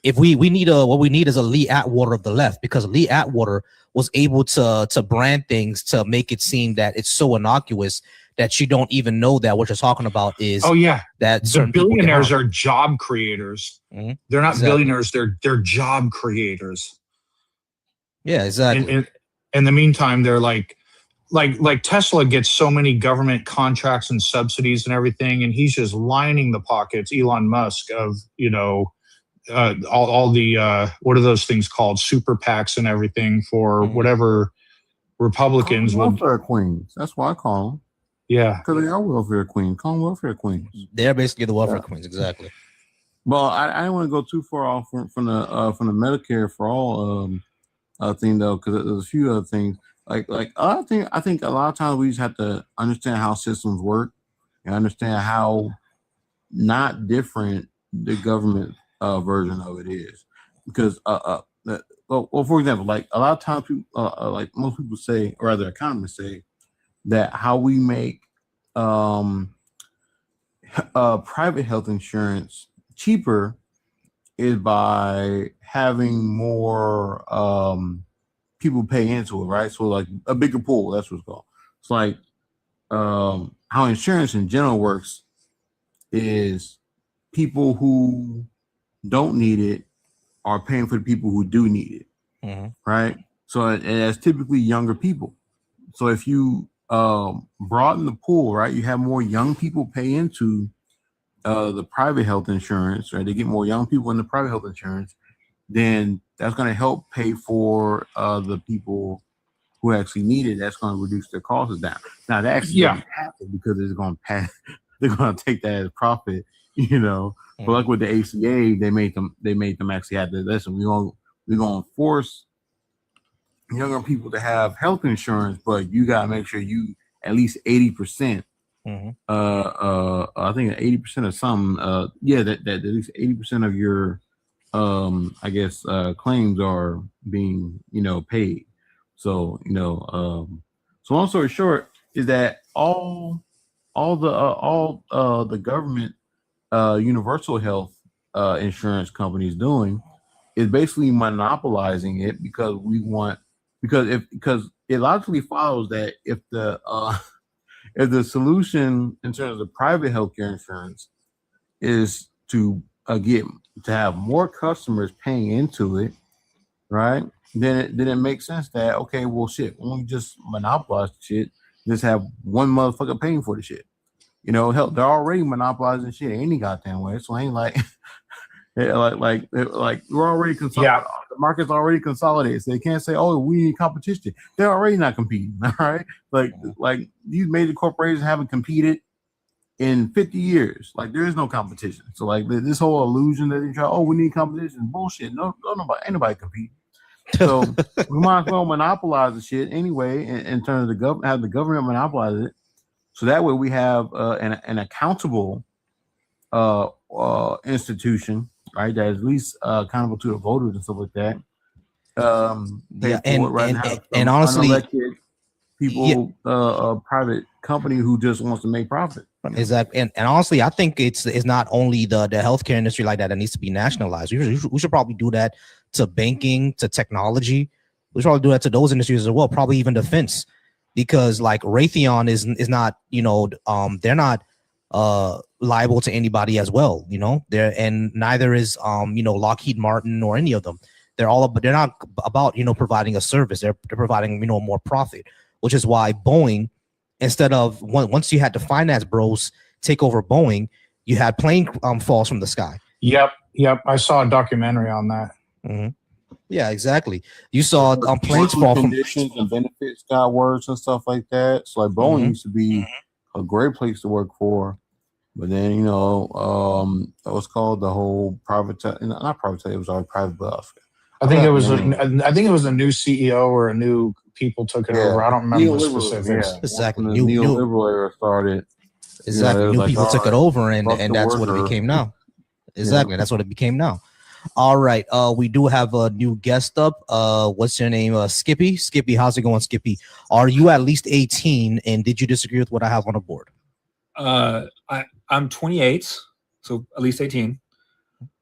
if we need what we need is a Lee Atwater of the left, because Lee Atwater was able to brand things to make it seem that it's so innocuous that you don't even know that what you're talking about is that the billionaires are job creators. Mm-hmm. They're not billionaires, they're job creators. Yeah, exactly. In the meantime, they're like Tesla gets so many government contracts and subsidies and everything, and he's just lining the pockets, Elon Musk, of all the what are those things called, super PACs and everything for whatever Republicans welfare queens. That's why I call them. Yeah, because they are welfare queens. Call them welfare queens. They're basically the welfare queens, exactly. Well, I don't want to go too far off from the Medicare for all thing though, because there's a few other things. Like I think a lot of times we just have to understand how systems work and understand how not different the government version of it is. Because well, for example, like a lot of times people, like most people say, or rather economists say, that how we make private health insurance cheaper is by having more people pay into it, right? So like a bigger pool, that's what's called. It's like how insurance in general works is people who don't need it are paying for the people who do need it, right? So and that's typically younger people. So if you broaden the pool, right, you have more young people pay into the private health insurance, right? They get more young people in the private health insurance, then that's going to help pay for the people who actually need it. That's going to reduce their costs down. Now that actually doesn't happen because it's going to pass. They're going to take that as profit, you know. But like with the ACA, they made them actually have to listen. We're going to force younger people to have health insurance, but you got to make sure you at least 80%. I think 80% of some, that at least 80% of your, I guess, claims are being, paid. So, so long story short is that all the government, universal health, insurance companies doing is basically monopolizing it because it logically follows that if the solution in terms of private healthcare insurance is to have more customers paying into it, right? Then it makes sense that okay, well, shit, why don't we just monopolize the shit? Just have one motherfucker paying for the shit. Hell, they're already monopolizing shit any goddamn way. So it ain't like, like we're already consolidated. Yeah. The market's already consolidated. So they can't say, oh, we need competition. They're already not competing. All right. Like these major corporations haven't competed in 50 years. Like there is no competition. So like this whole illusion that they try, oh, we need competition, bullshit. No, ain't nobody competing. So we might as well monopolize the shit anyway in terms of have the government monopolize it. So that way we have an accountable institution, right? That is at least accountable to the voters and stuff like that. And honestly, people, a private company who just wants to make profit. Exactly, and honestly, I think it's not only the healthcare industry like that needs to be nationalized. We should probably do that to banking, to technology. We should probably do that to those industries as well. Probably even defense. Because like Raytheon is not, they're not liable to anybody as well, and neither is Lockheed Martin or any of them. They're not about providing a service. They're providing more profit, which is why Boeing, instead of once you had the finance bros take over Boeing, you had plane falls from the sky. Yep. I saw a documentary on that. Mm-hmm. Yeah, exactly. You saw planes fall from conditions and benefits got worse and stuff like that. So like Boeing used to be a great place to work for, but then what's called the whole not private. It was already private, but I think it was a new CEO or a new people took it over. I don't remember the specifics. Yeah. Exactly. When the neoliberal era started. Exactly. it was New like, people all took it right, over, and fuck the that's what it worker. became now. Exactly. That's what it became now. All right. We do have a new guest up. What's your name? Skippy. Skippy, how's it going, Skippy? Are you at least 18? And did you disagree with what I have on the board? I'm 28, so at least 18.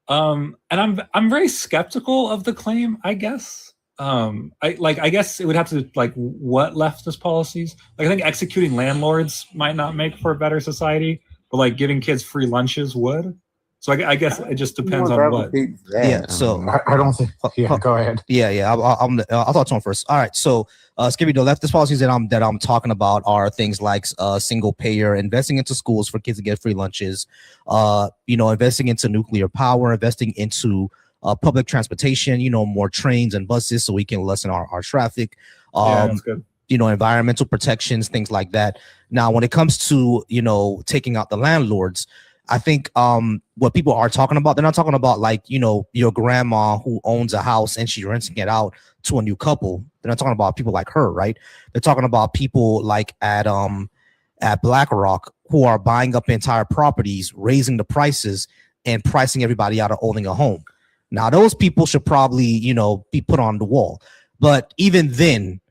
And I'm very skeptical of the claim, I guess. I guess it would have to what leftist policies. Like I think executing landlords might not make for a better society, but like giving kids free lunches would. So I guess it just depends on what. Yeah. So I don't think. Yeah, go ahead. Yeah. I'll talk to him first. All right. So, Skippy, the leftist policies that I'm talking about are things like single payer, investing into schools for kids to get free lunches, investing into nuclear power, investing into public transportation, more trains and buses so we can lessen our traffic. Yeah, that's good. Environmental protections, things like that. Now, when it comes to taking out the landlords, I think what people are talking about, they're not talking about your grandma who owns a house and she's renting it out to a new couple. They're not talking about people like her, right? They're talking about people like at BlackRock who are buying up entire properties, raising the prices and pricing everybody out of owning a home. Now, those people should probably, be put on the wall. But even then,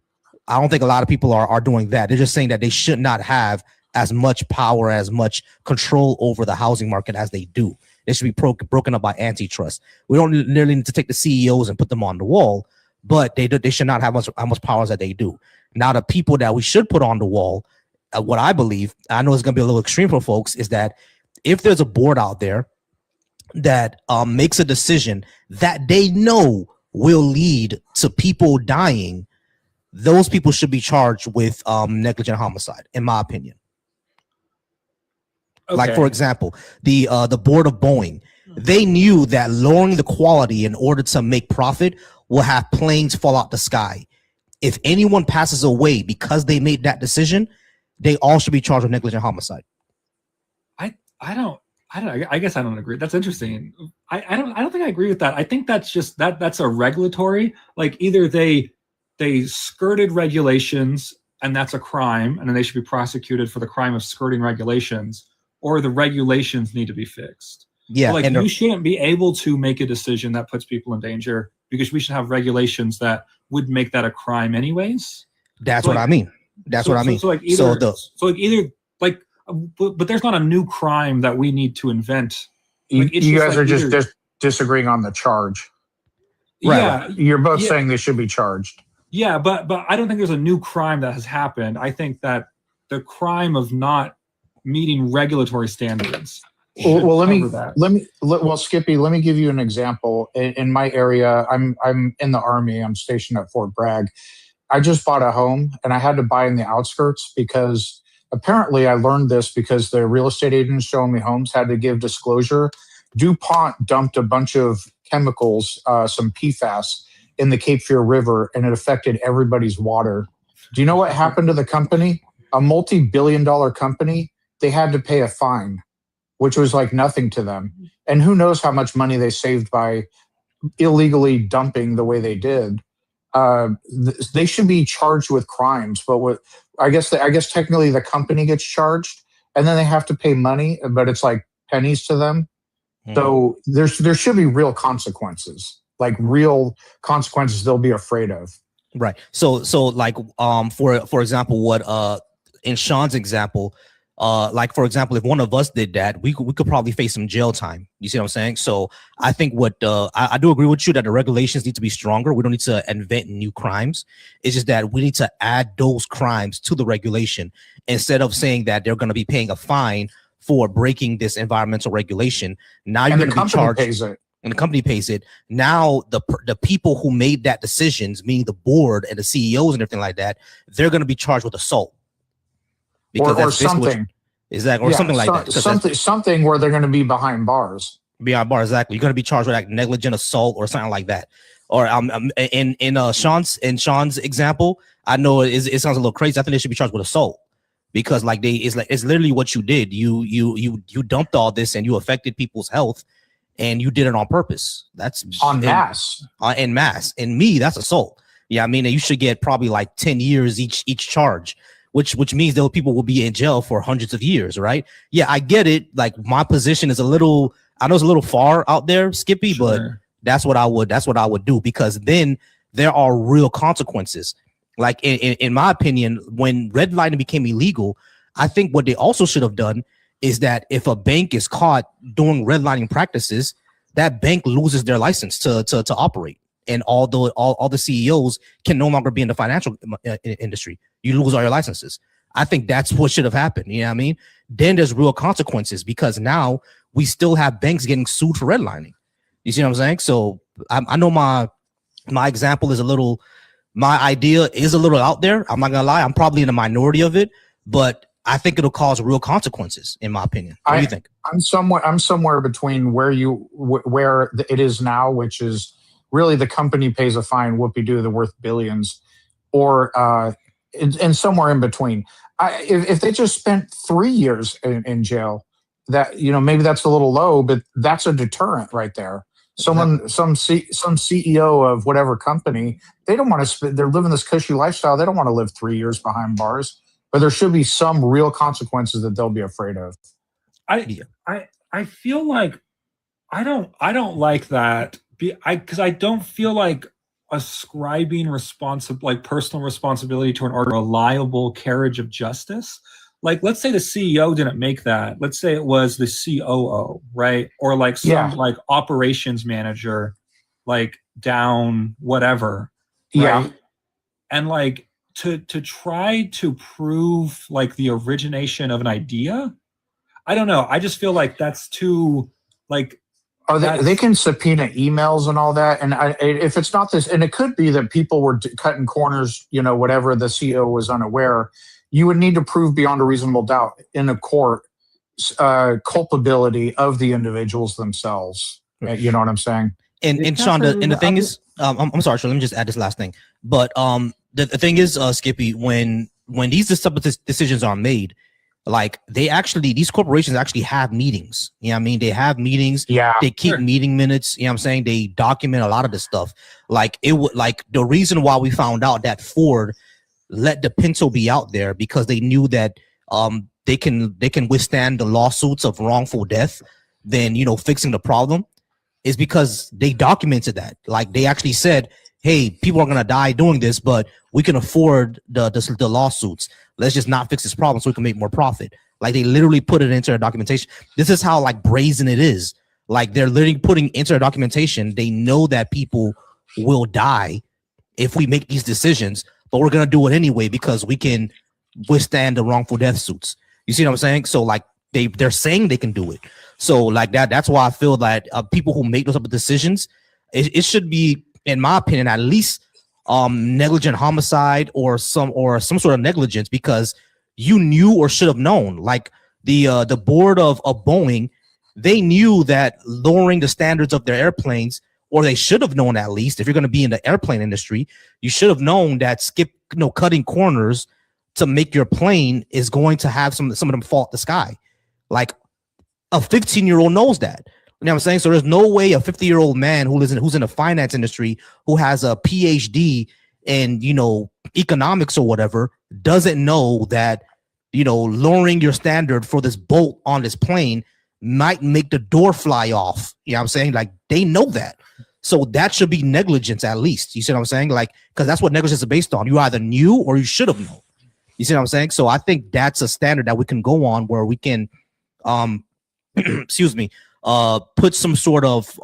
I don't think a lot of people are doing that. They're just saying that they should not have as much power, as much control over the housing market as they do. They should be broken up by antitrust. We don't nearly need to take the CEOs and put them on the wall, but they should not have as much power as that they do. Now, the people that we should put on the wall, what I believe, I know it's going to be a little extreme for folks, is that if there's a board out there that makes a decision that they know will lead to people dying, those people should be charged with negligent homicide, in my opinion. Okay. Like, for example, the board of Boeing, they knew that lowering the quality in order to make profit will have planes fall out the sky. If anyone passes away because they made that decision, they all should be charged with negligent homicide. I guess I don't agree. That's interesting. I don't think I agree with that. I think that's just that's a regulatory, like either they skirted regulations and that's a crime and then they should be prosecuted for the crime of skirting regulations, or the regulations need to be fixed. Yeah. So you shouldn't be able to make a decision that puts people in danger because we should have regulations that would make that a crime anyways. That's what I mean. That's what I mean. But there's not a new crime that we need to invent. You guys are just disagreeing on the charge. Right. Yeah. You're both saying they should be charged. Yeah, but I don't think there's a new crime that has happened. I think that the crime of not meeting regulatory standards. Well, Skippy, let me give you an example. In my area, I'm in the Army. I'm stationed at Fort Bragg. I just bought a home and I had to buy in the outskirts because apparently I learned this because the real estate agents showing me homes had to give disclosure. DuPont dumped a bunch of chemicals, some PFAS, in the Cape Fear River, and it affected everybody's water. Do you know what happened to the company? A multi-billion-dollar company, they had to pay a fine, which was like nothing to them. And who knows how much money they saved by illegally dumping the way they did. They should be charged with crimes, but I guess technically the company gets charged, and then they have to pay money, but it's like pennies to them. So there should be real consequences, like real consequences they'll be afraid of. Right. So like for example, what in Sean's example, like for example, if one of us did that, we could probably face some jail time. You see what I'm saying? So I think I do agree with you that the regulations need to be stronger. We don't need to invent new crimes. It's just that we need to add those crimes to the regulation instead of saying that they're going to be paying a fine for breaking this environmental regulation. Now you're going to be charged. And the company pays it. Now the people who made that decisions, meaning the board and the CEOs and everything like that, they're going to be charged with assault. Or something. Something like that. Something where they're going to be behind bars. Behind bars, exactly. You're going to be charged with like negligent assault or something like that. Or in Sean's example, I know it sounds a little crazy. I think they should be charged with assault because it's literally what you did. You dumped all this and you affected people's health. And you did it on purpose. That's en masse. En masse. And me, that's assault. Yeah, I mean, you should get probably like 10 years each charge, which means those people will be in jail for hundreds of years, right? Yeah, I get it. Like my position is I know it's a little far out there, Skippy, but that's what I would do, because then there are real consequences. Like in my opinion, when redlining became illegal, I think what they also should have done is that if a bank is caught doing redlining practices, that bank loses their license to operate, and all the CEOs can no longer be in the financial industry. You lose all your licenses. I think that's what should have happened. You know what I mean? Then there's real consequences, because now we still have banks getting sued for redlining. You see what I'm saying? So I know my example is my idea is a little out there. I'm not gonna lie. I'm probably in the minority of it, but I think it'll cause real consequences, in my opinion. What do you think? I'm somewhere between where it is now, which is really the company pays a fine, whoopie-doo, they're worth billions, or and somewhere in between. If they just spent 3 years in jail, that, maybe that's a little low, but that's a deterrent right there. Some CEO of whatever company, they don't want to they're living this cushy lifestyle. They don't want to live 3 years behind bars, but there should be some real consequences that they'll be afraid of. I feel like I don't like that, because I don't feel like ascribing personal responsibility to an reliable carriage of justice. Like, let's say the CEO didn't make that. Let's say it was the COO, right? Or like some like operations manager, like down whatever, right? And like to try to prove like the origination of an idea, I don't know. I just feel like that's too like. Oh, they can subpoena emails and all that. And if it's not this, and it could be that people were cutting corners, whatever, the CEO was unaware, you would need to prove beyond a reasonable doubt in a court culpability of the individuals themselves. You know what I'm saying? And Sean, the thing is, I'm sorry, Sean, let me just add this last thing. But the thing is, Skippy, when these decisions are made, like these corporations actually have meetings. You know what I mean? They have meetings. Yeah. They keep meeting minutes. You know what I'm saying? They document a lot of this stuff. Like the reason why we found out that Ford let the Pinto be out there, because they knew that they can withstand the lawsuits of wrongful death than fixing the problem, is because they documented that. Like they actually said, hey, people are gonna die doing this, but we can afford the lawsuits. Let's just not fix this problem so we can make more profit. Like they literally put it into their documentation. This is how like brazen it is. Like they're literally putting into their documentation. They know that people will die if we make these decisions, but we're gonna do it anyway because we can withstand the wrongful death suits. You see what I'm saying? So like they're saying they can do it. So like that's why I feel that people who make those type of decisions, it should be, in my opinion, at least negligent homicide or some sort of negligence, because you knew or should have known. Like the board of Boeing, they knew that lowering the standards of their airplanes, or they should have known, at least if you're going to be in the airplane industry, you should have known that cutting corners to make your plane is going to have some of them fall out the sky. Like a 15-year-old knows that. You know what I'm saying? So there's no way a 50-year-old man who's in the finance industry, who has a PhD in, economics or whatever, doesn't know that, lowering your standard for this bolt on this plane might make the door fly off. You know what I'm saying? Like they know that. So that should be negligence, at least. You see what I'm saying? Like, because that's what negligence is based on. You either knew or you should have known. You see what I'm saying? So I think that's a standard that we can go on, where we can excuse me, put some sort of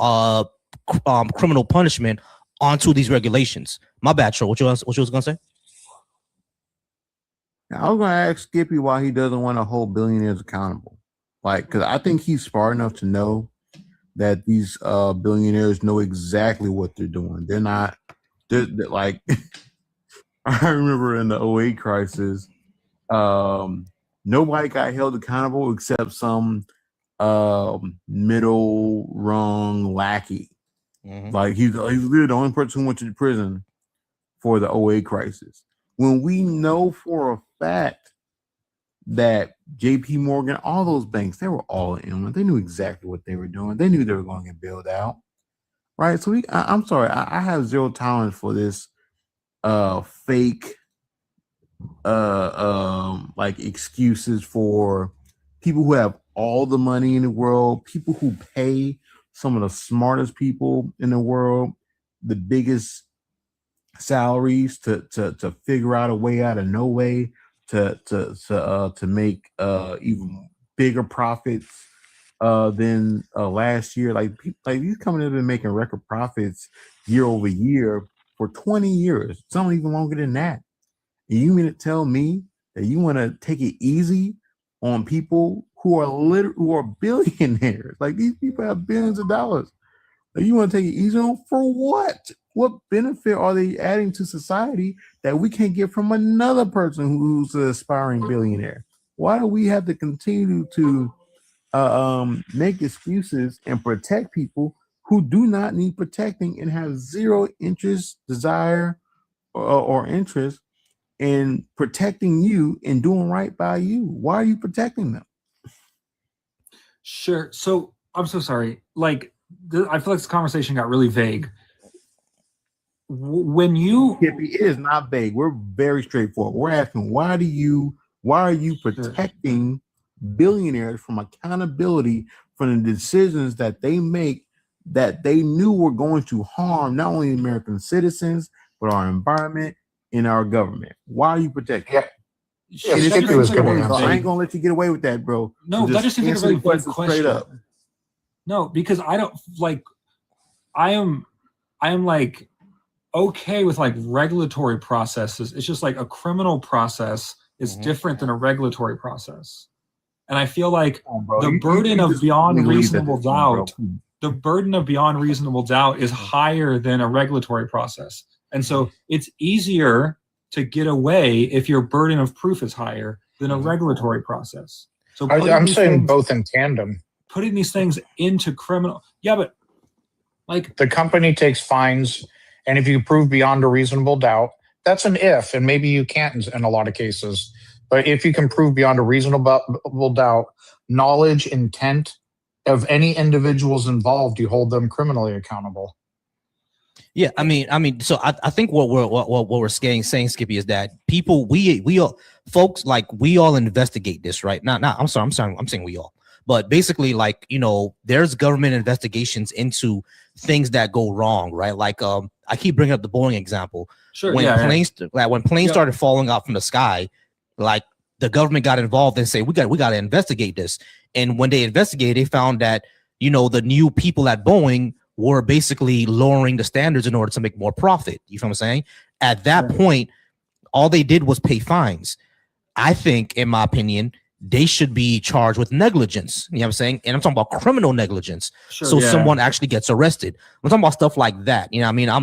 criminal punishment onto these regulations. My bad, Troy. What you was gonna say? I was gonna ask Skippy why he doesn't want to hold billionaires accountable. Like, because I think he's smart enough to know that these billionaires know exactly what they're doing. They're like, I remember in the '08 crisis, nobody got held accountable except some middle rung lackey. Mm-hmm. Like he's really the only person who went to prison for the '08 crisis. When we know for a fact that JP Morgan, all those banks, they were all in. They knew exactly what they were doing. They knew they were going to get bailed out, right? So I'm sorry, I have zero tolerance for this fake like excuses for people who have all the money in the world, people who pay some of the smartest people in the world the biggest salaries to figure out a way out of no way to make even bigger profits than last year. Like these companies have been making record profits year over year for 20 years, some even longer than that. And you mean to tell me that you want to take it easy on people who are billionaires? Like these people have billions of dollars. Like, you want to take it easy on for what? What benefit are they adding to society that we can't get from another person who's an aspiring billionaire? Why do we have to continue to make excuses and protect people who do not need protecting and have zero interest, desire, or interest in protecting you and doing right by you? Why are you protecting them? Sure. So I'm so sorry. Like, I feel like this conversation got really vague. When you, It is not vague. We're very straightforward. We're asking, why are you protecting billionaires from accountability for the decisions that they make that they knew were going to harm not only American citizens but our environment and our government? Why are you protecting? Yeah, Skippy was going to answer. I ain't gonna let you get away with that, bro. No, So that just seems like a really vague straight question. up. No, because I don't like. I am like okay with like regulatory processes. It's just like a criminal process is different than a regulatory process, and I feel like the burden of beyond reasonable doubt. The burden of beyond reasonable doubt is higher than a regulatory process, and so it's easier to get away if your burden of proof is higher than a regulatory process. So I'm saying both in tandem. Putting these things into criminal, yeah, but like the company takes fines, and if you prove beyond a reasonable doubt, that's an if, and maybe you can't in a lot of cases. But if you can prove beyond a reasonable doubt, knowledge, intent of any individuals involved, you hold them criminally accountable. Yeah, I mean, so I think what we're saying, Skippy, is that people, we all, folks, like we all investigate this, right? I'm saying we all, but basically, like, you know, there's government investigations into things that go wrong, right? Like, I keep bringing up the Boeing example. Sure, when planes started falling out from the sky, like the government got involved and say we got to investigate this. And when they investigated, they found that, you know, the new people at Boeing were basically lowering the standards in order to make more profit. You know what I'm saying? At that point, all they did was pay fines. I think, in my opinion, they should be charged with negligence. You know what I'm saying? And I'm talking about criminal negligence. Sure, someone actually gets arrested. I'm talking about stuff like that. You know what I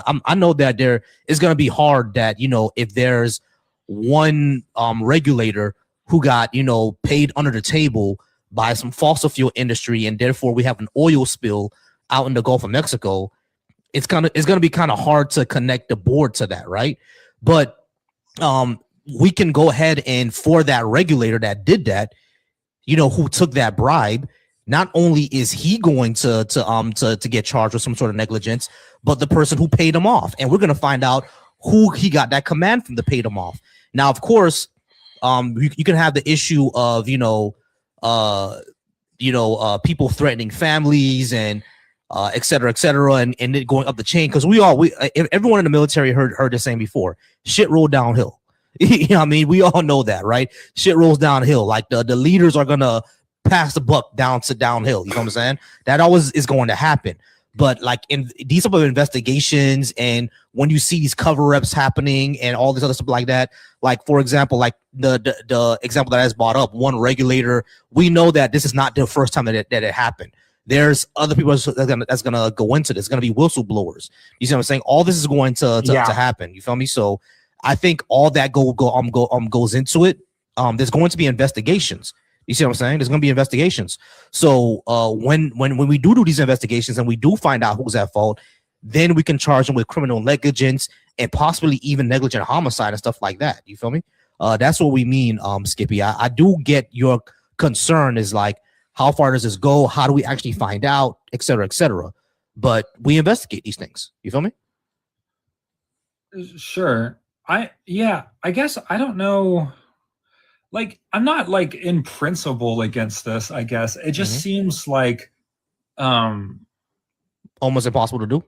mean? I know that there is going to be hard that, you know, if there's one regulator who got, you know, paid under the table by some fossil fuel industry, and therefore we have an oil spill out in the Gulf of Mexico, it's gonna be kind of hard to connect the board to that, right? But we can go ahead and, for that regulator that did that, you know, who took that bribe, not only is he going to get charged with some sort of negligence, but the person who paid him off, and we're gonna find out who he got that command from to pay him off. Now, of course, you can have the issue of people threatening families and et cetera, and it going up the chain, because everyone in the military heard the same before. Shit rolled downhill. You know what I mean? We all know that, right? Shit rolls downhill. Like the leaders are gonna pass the buck downhill. You know what I'm saying? That always is going to happen. But like in these type of investigations, and when you see these cover-ups happening and all this other stuff like that, like for example, like the example that I just brought up, one regulator, we know that this is not the first time that it happened. There's other people that's gonna go into this. It's gonna be whistleblowers. You see what I'm saying? All this is going to happen. You feel me? So I think all that goes into it. There's going to be investigations. You see what I'm saying? There's going to be investigations. So when we do these investigations and we do find out who's at fault, then we can charge them with criminal negligence and possibly even negligent homicide and stuff like that. You feel me? That's what we mean, Skippy. I do get your concern, is like, how far does this go? How do we actually find out, et cetera, et cetera? But we investigate these things. You feel me? Sure. I guess I don't know. Like, I'm not like in principle against this, I guess. It just seems like almost impossible to do.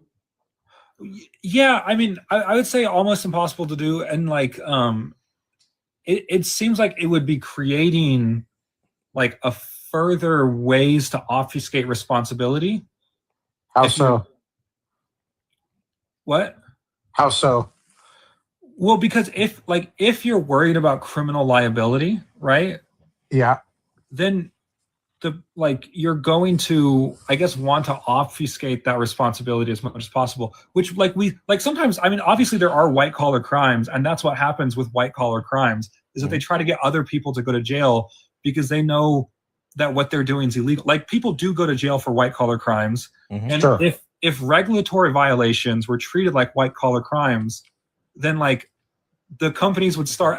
Yeah, I mean, I would say almost impossible to do, and like it seems like it would be creating like a further ways to obfuscate responsibility. How so? What? How so? Well, because if you're worried about criminal liability, right? Yeah. Then you're going to, I guess, want to obfuscate that responsibility as much as possible. Which sometimes, I mean, obviously there are white collar crimes, and that's what happens with white collar crimes is that they try to get other people to go to jail because they know that what they're doing is illegal. Like, people do go to jail for white collar crimes, and Sure. if regulatory violations were treated like white collar crimes, then like the companies would start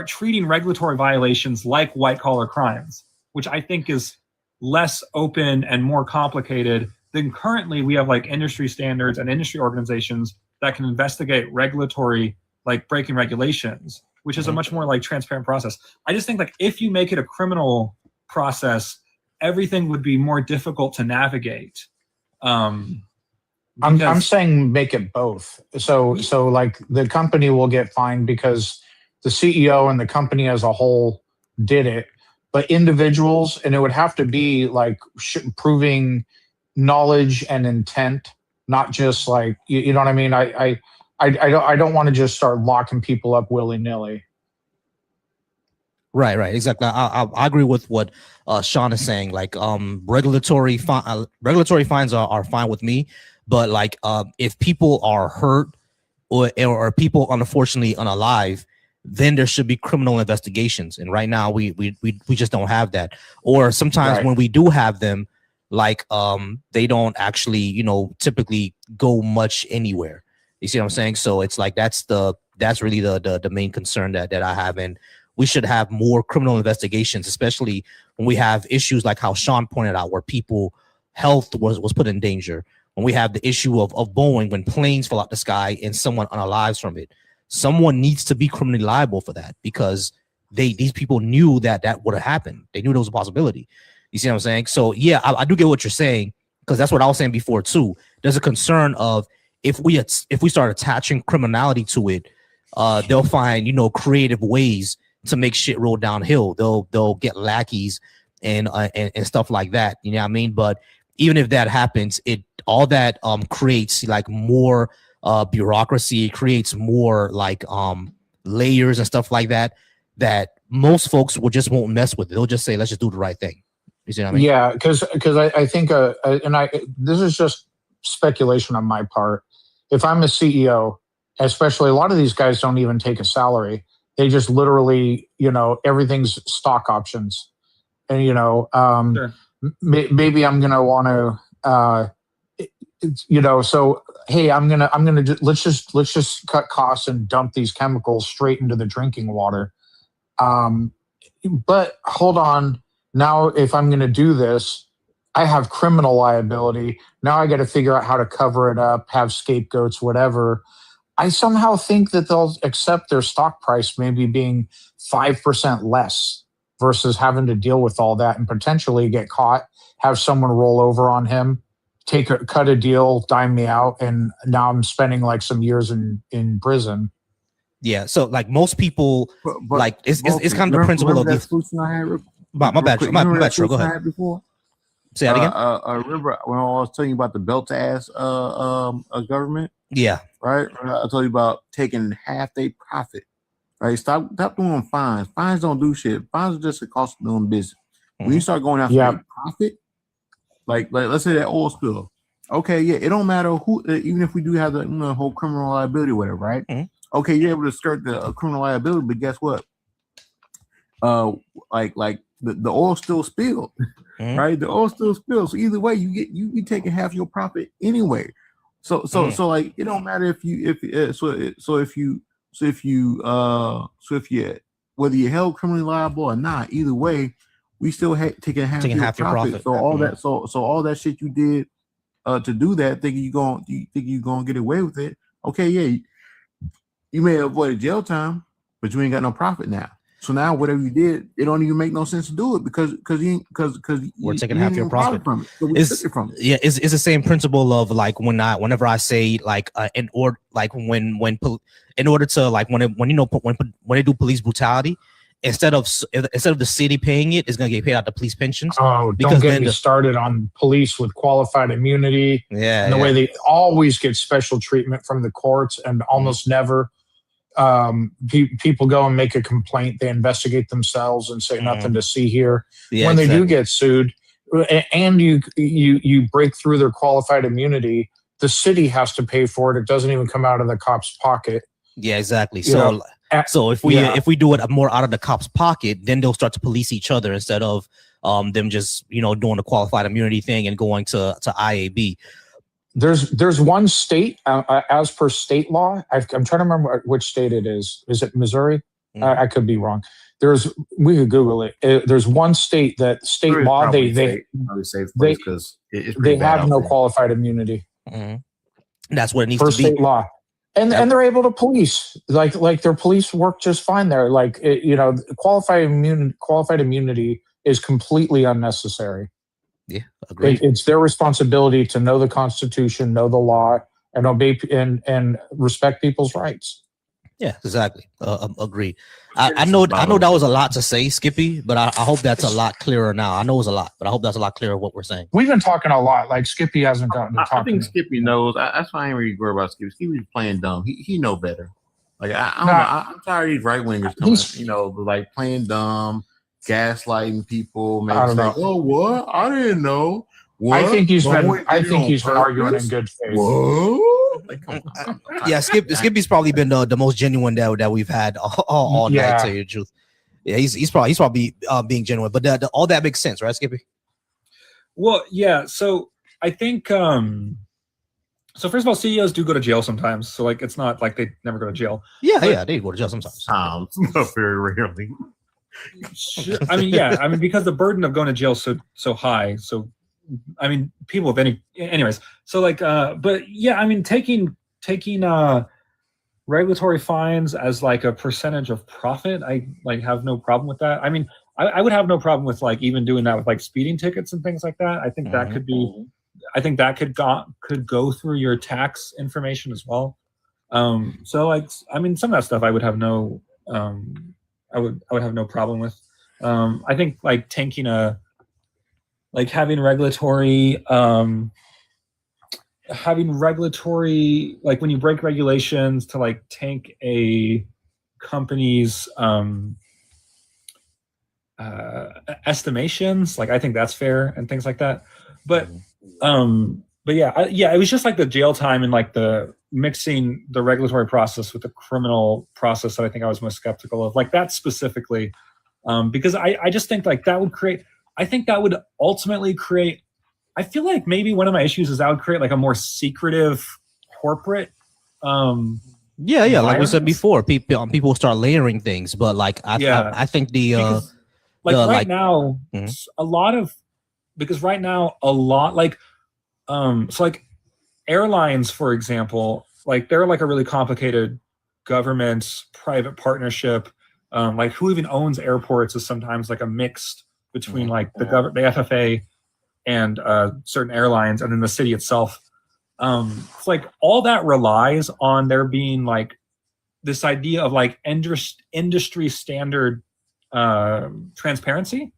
treating regulatory violations like white collar crimes, which I think is less open and more complicated than currently we have like industry standards and industry organizations that can investigate regulatory, like breaking regulations, which is a much more like transparent process. I just think like if you make it a criminal process, everything would be more difficult to navigate. I'm saying make it both. So like the company will get fined because the CEO and the company as a whole did it, but individuals, and it would have to be like proving knowledge and intent, not just like, you know what I mean? I don't want to just start locking people up willy-nilly. Right, exactly. I agree with what Sean is saying. Like, regulatory fines are fine with me, but like, if people are hurt or people unfortunately unalive, then there should be criminal investigations. And right now we just don't have that. Or sometimes when we do have them, like, they don't actually, typically go much anywhere. You see what I'm saying? So it's like that's really the main concern that I have. And we should have more criminal investigations, especially when we have issues like how Sean pointed out, where people health was put in danger. When we have the issue of Boeing, when planes fall out the sky and someone unalives from it, someone needs to be criminally liable for that, because these people knew that would have happened. They knew there was a possibility. You see what I'm saying? So yeah, I do get what you're saying, because that's what I was saying before too. There's a concern of if we start attaching criminality to it, they'll find creative ways to make shit roll downhill. They'll get lackeys and stuff like that. You know what I mean? But even if that happens, all that creates like more bureaucracy, creates more like layers and stuff like that most folks won't mess with it. They'll just say, let's just do the right thing. You see what I mean? Yeah, because I think this is just speculation on my part. If I'm a CEO, especially, a lot of these guys don't even take a salary. They just literally, everything's stock options, and Sure. Maybe I'm gonna want to, so hey, let's just cut costs and dump these chemicals straight into the drinking water. But hold on, now if I'm going to do this, I have criminal liability. Now I got to figure out how to cover it up, have scapegoats, whatever. I somehow think that they'll accept their stock price maybe being 5% less versus having to deal with all that and potentially get caught, have someone roll over on him, cut a deal, dime me out, and now I'm spending like some years in prison. Yeah, so like most people, but like it's kind of the principle of that solution I had. My bad. Go ahead. Before? Say that again. I remember when I was telling you about the belt ass government. Yeah. Right. I told you about taking half their profit. Right. Stop doing fines. Fines don't do shit. Fines are just a cost of doing business. When you start going after their profit, like let's say that oil spill. Okay, yeah, it don't matter who, even if we do have the whole criminal liability or whatever, right? Okay, you're able to skirt the criminal liability, but guess what? Like the oil still spilled, right? The oil still spilled. So either way, you be taking half your profit anyway. So like it don't matter if you whether you're held criminally liable or not. Either way, we still taking half your profit. So all that so all that shit you did to do that, thinking you gonna get away with it. Okay, yeah, you may avoid jail time, but you ain't got no profit now. So now whatever you did, it don't even make no sense to do it because we're taking half your profit from it. So we took it from it. Yeah, it's the same principle of like whenever I say like in order like in order to like when they do police brutality, instead of the city paying it, it's gonna get paid out the police pensions. Oh, don't get me started on police with qualified immunity. Yeah, and the way they always get special treatment from the courts and almost never. People go and make a complaint. They investigate themselves and say nothing to see here. When they do get sued, and you break through their qualified immunity, the city has to pay for it. It doesn't even come out of the cop's pocket. Yeah, exactly. So if we do it more out of the cop's pocket, then they'll start to police each other instead of them just doing the qualified immunity thing and going to IAB. There's one state, as per state law. I'm trying to remember which state it is. Is it Missouri? I could be wrong. We could Google it. There's one state that state law they have no qualified immunity. That's what it needs for to be. State law, and they're able to police like their police work just fine there. Qualified immunity is completely unnecessary. Yeah, agreed. It's their responsibility to know the Constitution, know the law, and obey and respect people's rights. Yeah, exactly. Agreed. I know that was a lot to say, Skippy, but I hope that's a lot clearer now. I know it was a lot, but I hope that's a lot clearer what we're saying. We've been talking a lot. Like Skippy hasn't gotten to talk. I think Skippy knows. That's why I ain't really worried about Skippy. Skippy's playing dumb. He know better. Like I don't know. I'm tired of these right wingers coming. Like playing dumb. Gaslighting people, maybe like, oh, what? I didn't know. What? I think he's been arguing in good faith. What? Like, come on. Yeah, Skippy's probably been the most genuine that we've had all night. To tell you the truth, yeah, he's probably being genuine. But all that makes sense, right, Skippy? Well, yeah. So I think so. First of all, CEOs do go to jail sometimes. So like, it's not like they never go to jail. Yeah, they go to jail sometimes. Very rarely. I mean, because the burden of going to jail is so high. So, I mean, people with anyways. So like, but yeah, I mean, taking regulatory fines as like a percentage of profit, I like have no problem with that. I mean, I would have no problem with like even doing that with like speeding tickets and things like that. I think that could be, I think that could go through your tax information as well. So like, I mean, some of that stuff I would have no. I would have no problem with. I think like having regulatory like when you break regulations to like tank a company's estimations, like I think that's fair and things like that. But yeah, it was just like the jail time and like the mixing the regulatory process with the criminal process that I think I was most skeptical of, like that specifically, because I just think like that would ultimately create, I feel like maybe one of my issues is that would create like a more secretive corporate. Yeah, like we said before, people start layering things, but like I think because right now a lot like so like airlines, for example, like they're like a really complicated government private partnership. Like who even owns airports is sometimes like a mix between like the FFA and certain airlines and then the city itself. It's like all that relies on there being like this idea of like industry standard transparency.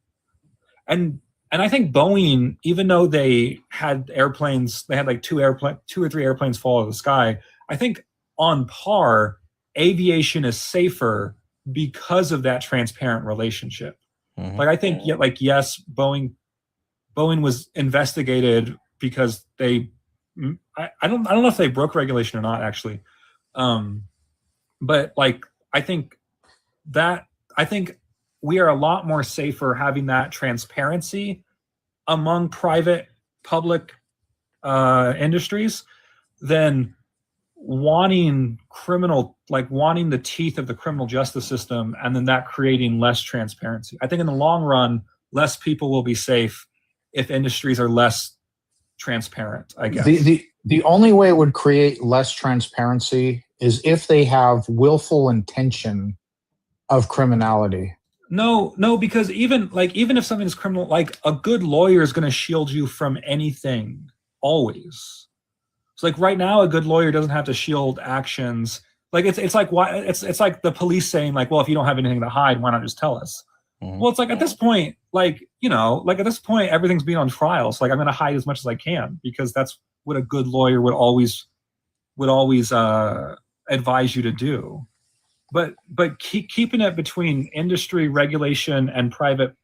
And I think Boeing, even though they had airplanes, they had like two or three airplanes fall out of the sky. I think on par, aviation is safer because of that transparent relationship. Like I think, yes, Boeing was investigated because they, I don't know if they broke regulation or not actually, but like I think we are a lot more safer having that transparency among private public industries than wanting the teeth of the criminal justice system and then that creating less transparency. I think in the long run, less people will be safe if industries are less transparent, I guess. The only way it would create less transparency is if they have willful intention of criminality. No, because even if something is criminal, like a good lawyer is going to shield you from anything always. So like right now, a good lawyer doesn't have to shield actions. Like it's like why it's like the police saying like, well, if you don't have anything to hide, why not just tell us? Well, it's like at this point, like, you know, like at this point, everything's being on trial. So like I'm going to hide as much as I can because that's what a good lawyer would always advise you to do. But keeping it between industry regulation and private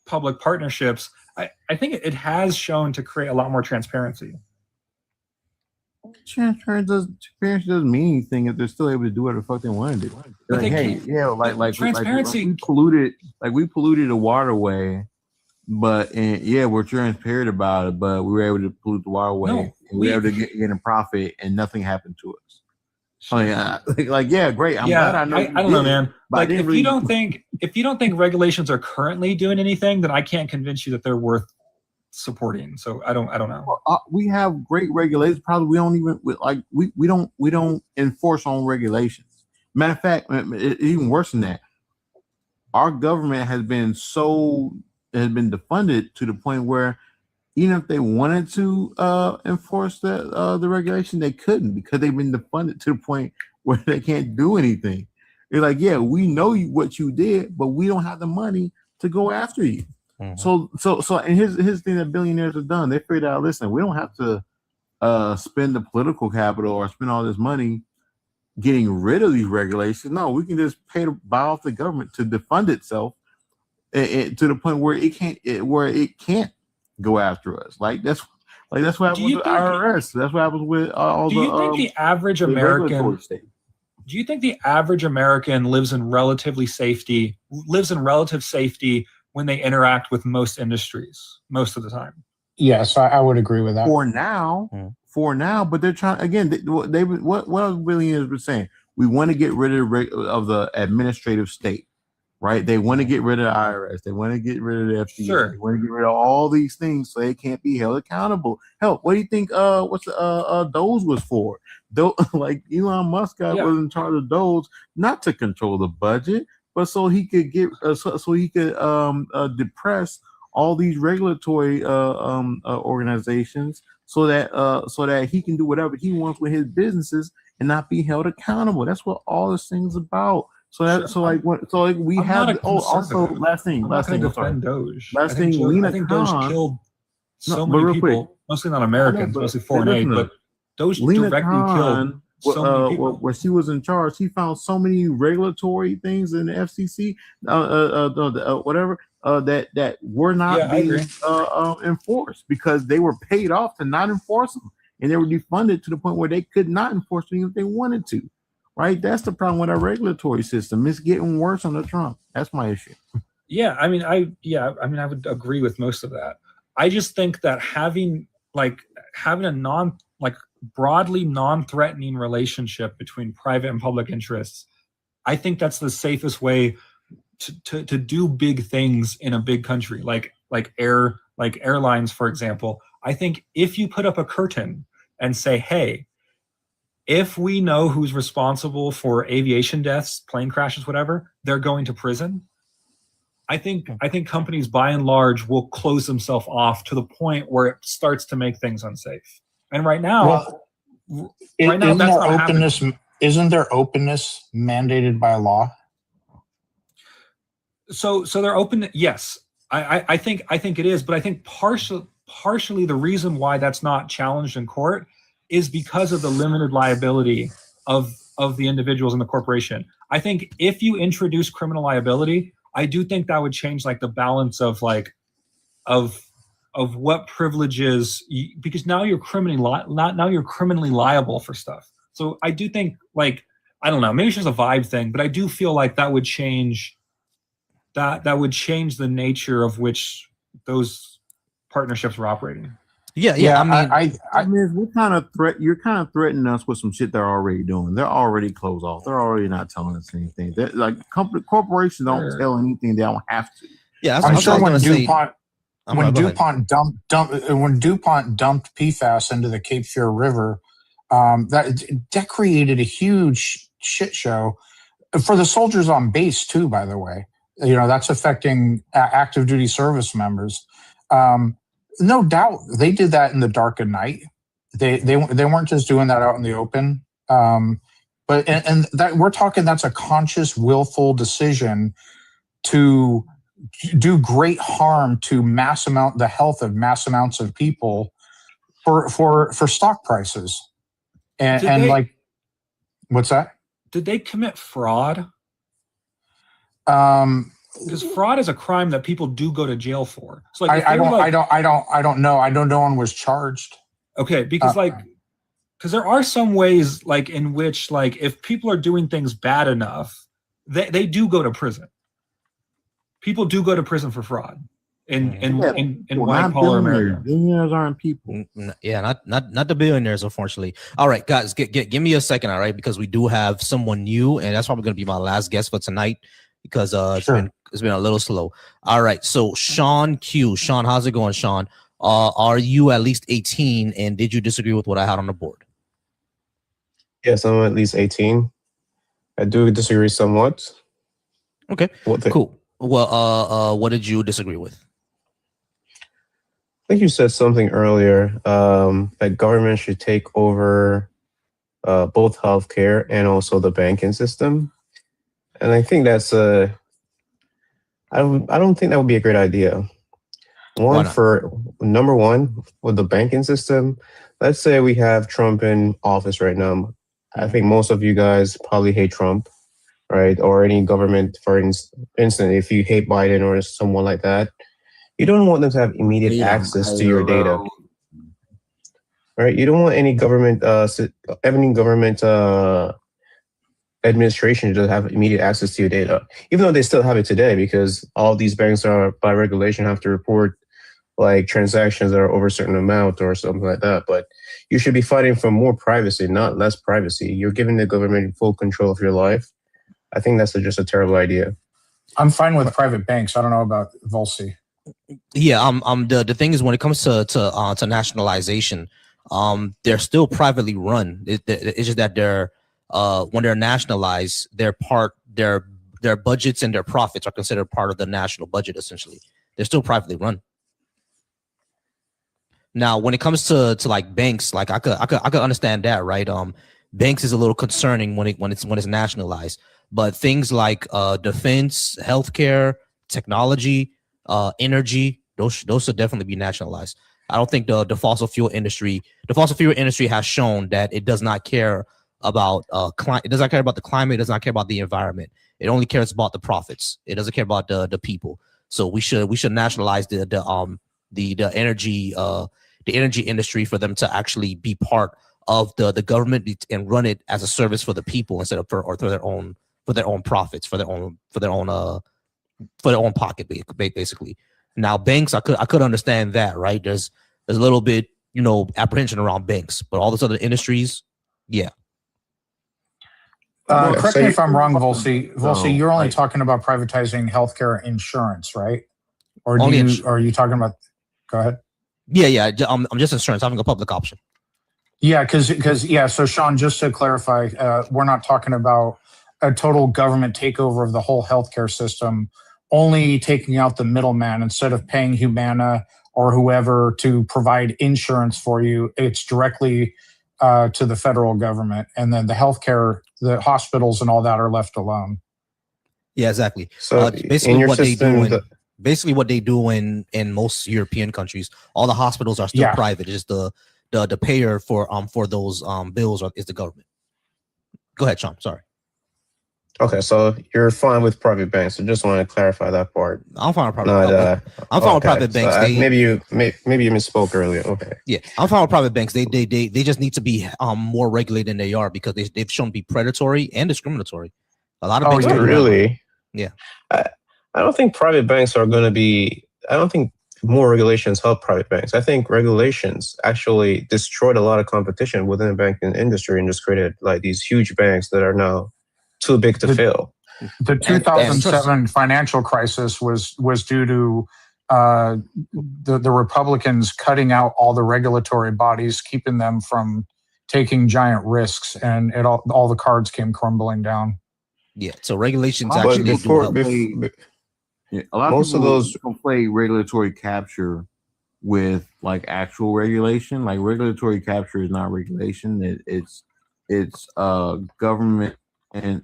public partnerships, I think it has shown to create a lot more transparency. Transparency doesn't mean anything if they're still able to do whatever the fuck they want to do. But Like, they hey, can't- yeah, like transparency. we polluted the waterway, but we're transparent about it, but we were able to pollute the waterway, No, and we were able to get a profit, and nothing happened to us. Oh yeah, yeah, great. I'm glad I know. I don't know, man. Like if really... you don't think regulations are currently doing anything, then I can't convince you that they're worth supporting. So I don't know. Well, we have great regulations. Probably we don't even we don't enforce on regulations. Matter of fact, even worse than that, our government has been defunded to the point where even if they wanted to enforce the regulation, they couldn't because they've been defunded to the point where they can't do anything. They're like, yeah, we know what you did, but we don't have the money to go after you. So and here's thing that billionaires have done. They figured out, listen, we don't have to spend the political capital or spend all this money getting rid of these regulations. No, we can just buy off the government to defund itself to the point where it can't go after us. That's what happens with IRS. That's what happens with all the. Do you think the average American? Do you think the average American lives in relative safety when they interact with most industries most of the time? Yes, I would agree with that. For now, but they're trying again. What billionaires were saying? We want to get rid of the administrative state, right? They want to get rid of the IRS. They want to get rid of the FDA. Sure. They want to get rid of all these things so they can't be held accountable. Hell, what do you think? What's Doge was for? Like Elon Musk was in charge of Doge not to control the budget, but so he could depress all these regulatory organizations so that he can do whatever he wants with his businesses and not be held accountable. That's what all this thing's about. Last thing. Doge. Last thing, I think Doge killed so many people, mostly not Americans, mostly foreign aid, but Doge directly killed so many people. When she was in charge, she found so many regulatory things in the FCC, that were not being enforced because they were paid off to not enforce them, and they were defunded to the point where they could not enforce them if they wanted to. Right, that's the problem with our regulatory system. It's getting worse under Trump. That's my issue. I would agree with most of that. I just think that having a broadly non-threatening relationship between private and public interests, I think that's the safest way to do big things in a big country, like airlines, for example. I think if you put up a curtain and say, hey, if we know who's responsible for aviation deaths, plane crashes, whatever, they're going to prison. I think companies by and large will close themselves off to the point where it starts to make things unsafe. And right now, that's not happening. Isn't there openness mandated by law? So they're open. Yes, I think it is, but I think partially the reason why that's not challenged in court is because of the limited liability of the individuals in the corporation. I think if you introduce criminal liability, I do think that would change the balance of what privileges, because now you're criminally liable for stuff. So I do think I don't know, maybe it's just a vibe thing, but I do feel like that would change the nature of which those partnerships were operating. Yeah. I mean, you're kind of threatening us with some shit they're already doing. They're already closed off. They're already not telling us anything. Corporations don't tell anything they don't have to. Yeah, I'm sure when DuPont. when DuPont dumped PFAS into the Cape Fear River, that created a huge shit show for the soldiers on base too. By the way, that's affecting active duty service members. No doubt, they did that in the dark of night. They weren't just doing that out in the open. But that we're talking, that's a conscious, willful decision to do great harm to the health of mass amounts of people for stock prices. What's that? Did they commit fraud? Because Because fraud is a crime that people do go to jail for. So I don't know. I know no one was charged. Okay, because because there are some ways in which if people are doing things bad enough, they do go to prison. People do go to prison for fraud in white collar America. Billionaires aren't people. Yeah, not the billionaires, unfortunately. All right, guys, give me a second, all right, because we do have someone new, and that's probably going to be my last guest for tonight because it's been a little slow. All right, so Sean Q. Sean, how's it going, Sean? Are you at least 18, and did you disagree with what I had on the board? Yes, I'm at least 18. I do disagree somewhat. Okay, cool. Well, what did you disagree with? I think you said something earlier that government should take over both healthcare and also the banking system. And I think that's I don't think that would be a great idea. Number one, with the banking system, let's say we have Trump in office right now. I think most of you guys probably hate Trump, right? Or any government, for instance, if you hate Biden or someone like that, you don't want them to have immediate access to your data, right? You don't want any government administration to have immediate access to your data, even though they still have it today, because all these banks are by regulation have to report transactions that are over a certain amount or something like that. But you should be fighting for more privacy, not less privacy. You're giving the government full control of your life. I think that's just a terrible idea. I'm fine with private banks. I don't know about Volsi. Yeah, the thing is, when it comes to nationalization, they're still privately run. It's just that they're when they're nationalized, their budgets and their profits are considered part of the national budget. Essentially, they're still privately run. Now, when it comes to banks, I could understand that, right? Banks is a little concerning when it's nationalized, but things like defense, healthcare, technology, energy, those should definitely be nationalized. I don't think the fossil fuel industry has shown that it does not care about it does not care about the climate, it does not care about the environment. It only cares about the profits. It doesn't care about the people. So we should nationalize the energy industry for them to actually be part of the government and run it as a service for the people instead of for their own profits, for their own pocket, basically. Now, banks, I could understand that, right? There's a little bit apprehension around banks, but all those other industries, yeah. Correct me if I'm wrong, Volsi. Volsi, you're only talking about privatizing healthcare insurance, right? Or are you talking about? Go ahead. Yeah. I'm just insurance, having a public option. Yeah, because So Sean, just to clarify, we're not talking about a total government takeover of the whole healthcare system, only taking out the middleman. Instead of paying Humana or whoever to provide insurance for you, it's directly to the federal government, and then the healthcare, the hospitals, and all that are left alone. Yeah, exactly. So basically, what they do in most European countries, all the hospitals are still private. It's just the payer for those bills is the government. Go ahead, Sean. Sorry. Okay, so you're fine with private banks. I just want to clarify that part. I'm fine with private. I'm fine with private banks. So maybe you misspoke earlier. Okay. Yeah, I'm fine with private banks. They just need to be more regulated than they are, because they've shown to be predatory and discriminatory. A lot of banks. Oh, really? Yeah. I don't think private banks are going to be. I don't think more regulations help private banks. I think regulations actually destroyed a lot of competition within the banking industry and just created these huge banks that are now too big to fail. The 2007 financial crisis was due to the Republicans cutting out all the regulatory bodies, keeping them from taking giant risks, and all the cards came crumbling down. Yeah, so regulations But actually do help. Yeah, a lot most of of people those conflate regulatory capture with like actual regulation. Like regulatory capture is not regulation. It's government and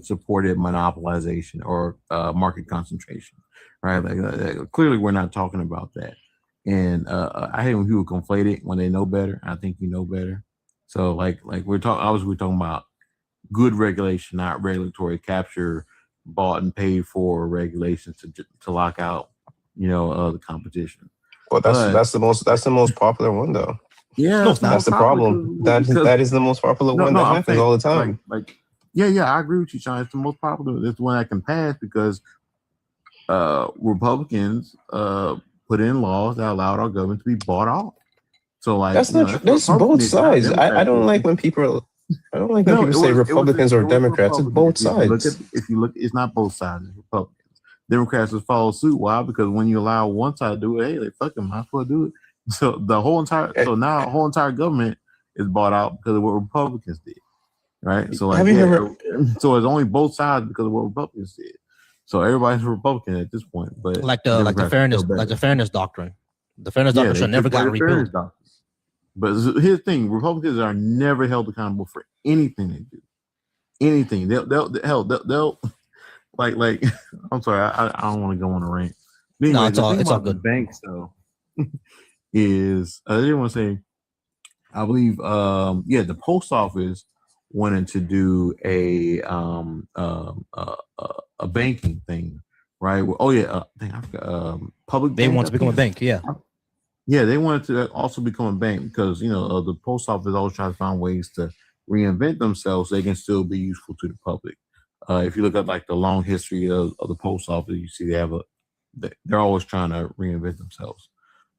supported monopolization or market concentration, right? Like clearly we're not talking about that. And I hate when people conflate it when they know better. I think you know better. So like we're talking about good regulation, not regulatory capture, bought and paid for regulations to lock out, the competition. well, that's the most popular one though. Yeah, No, it's not. That's the problem. That is the most popular one that happens all the time. Yeah, I agree with you, Sean. It's the most popular. It's the one that can pass because Republicans put in laws that allowed our government to be bought off. So like That's not. That's both sides. I don't like when people. I don't like when people say Republicans or Democrats. It's both sides. If you look, it's not both sides. It's Republicans. Democrats will follow suit. Why? Because when you allow one side to do it, hey, they fucking might as well do it. So now the whole entire government is bought out because of what Republicans did, right? So like, so it's only both sides because of what Republicans did. So everybody's a Republican at this point, but like the fairness doctrine. The fairness doctrine never got repealed. But here's the thing: Republicans are never held accountable for anything they do. Anything they'll like. I'm sorry, I don't want to go on a rant. Anyway, no, it's all good. The banks though is I didn't want to say. I believe the post office wanted to do a banking thing, right? Public. They want to become a bank, yeah. Yeah, they wanted to also become a bank because the post office always tries to find ways to reinvent themselves so they can still be useful to the public. If you look at like the long history of the post office, you see they're always trying to reinvent themselves.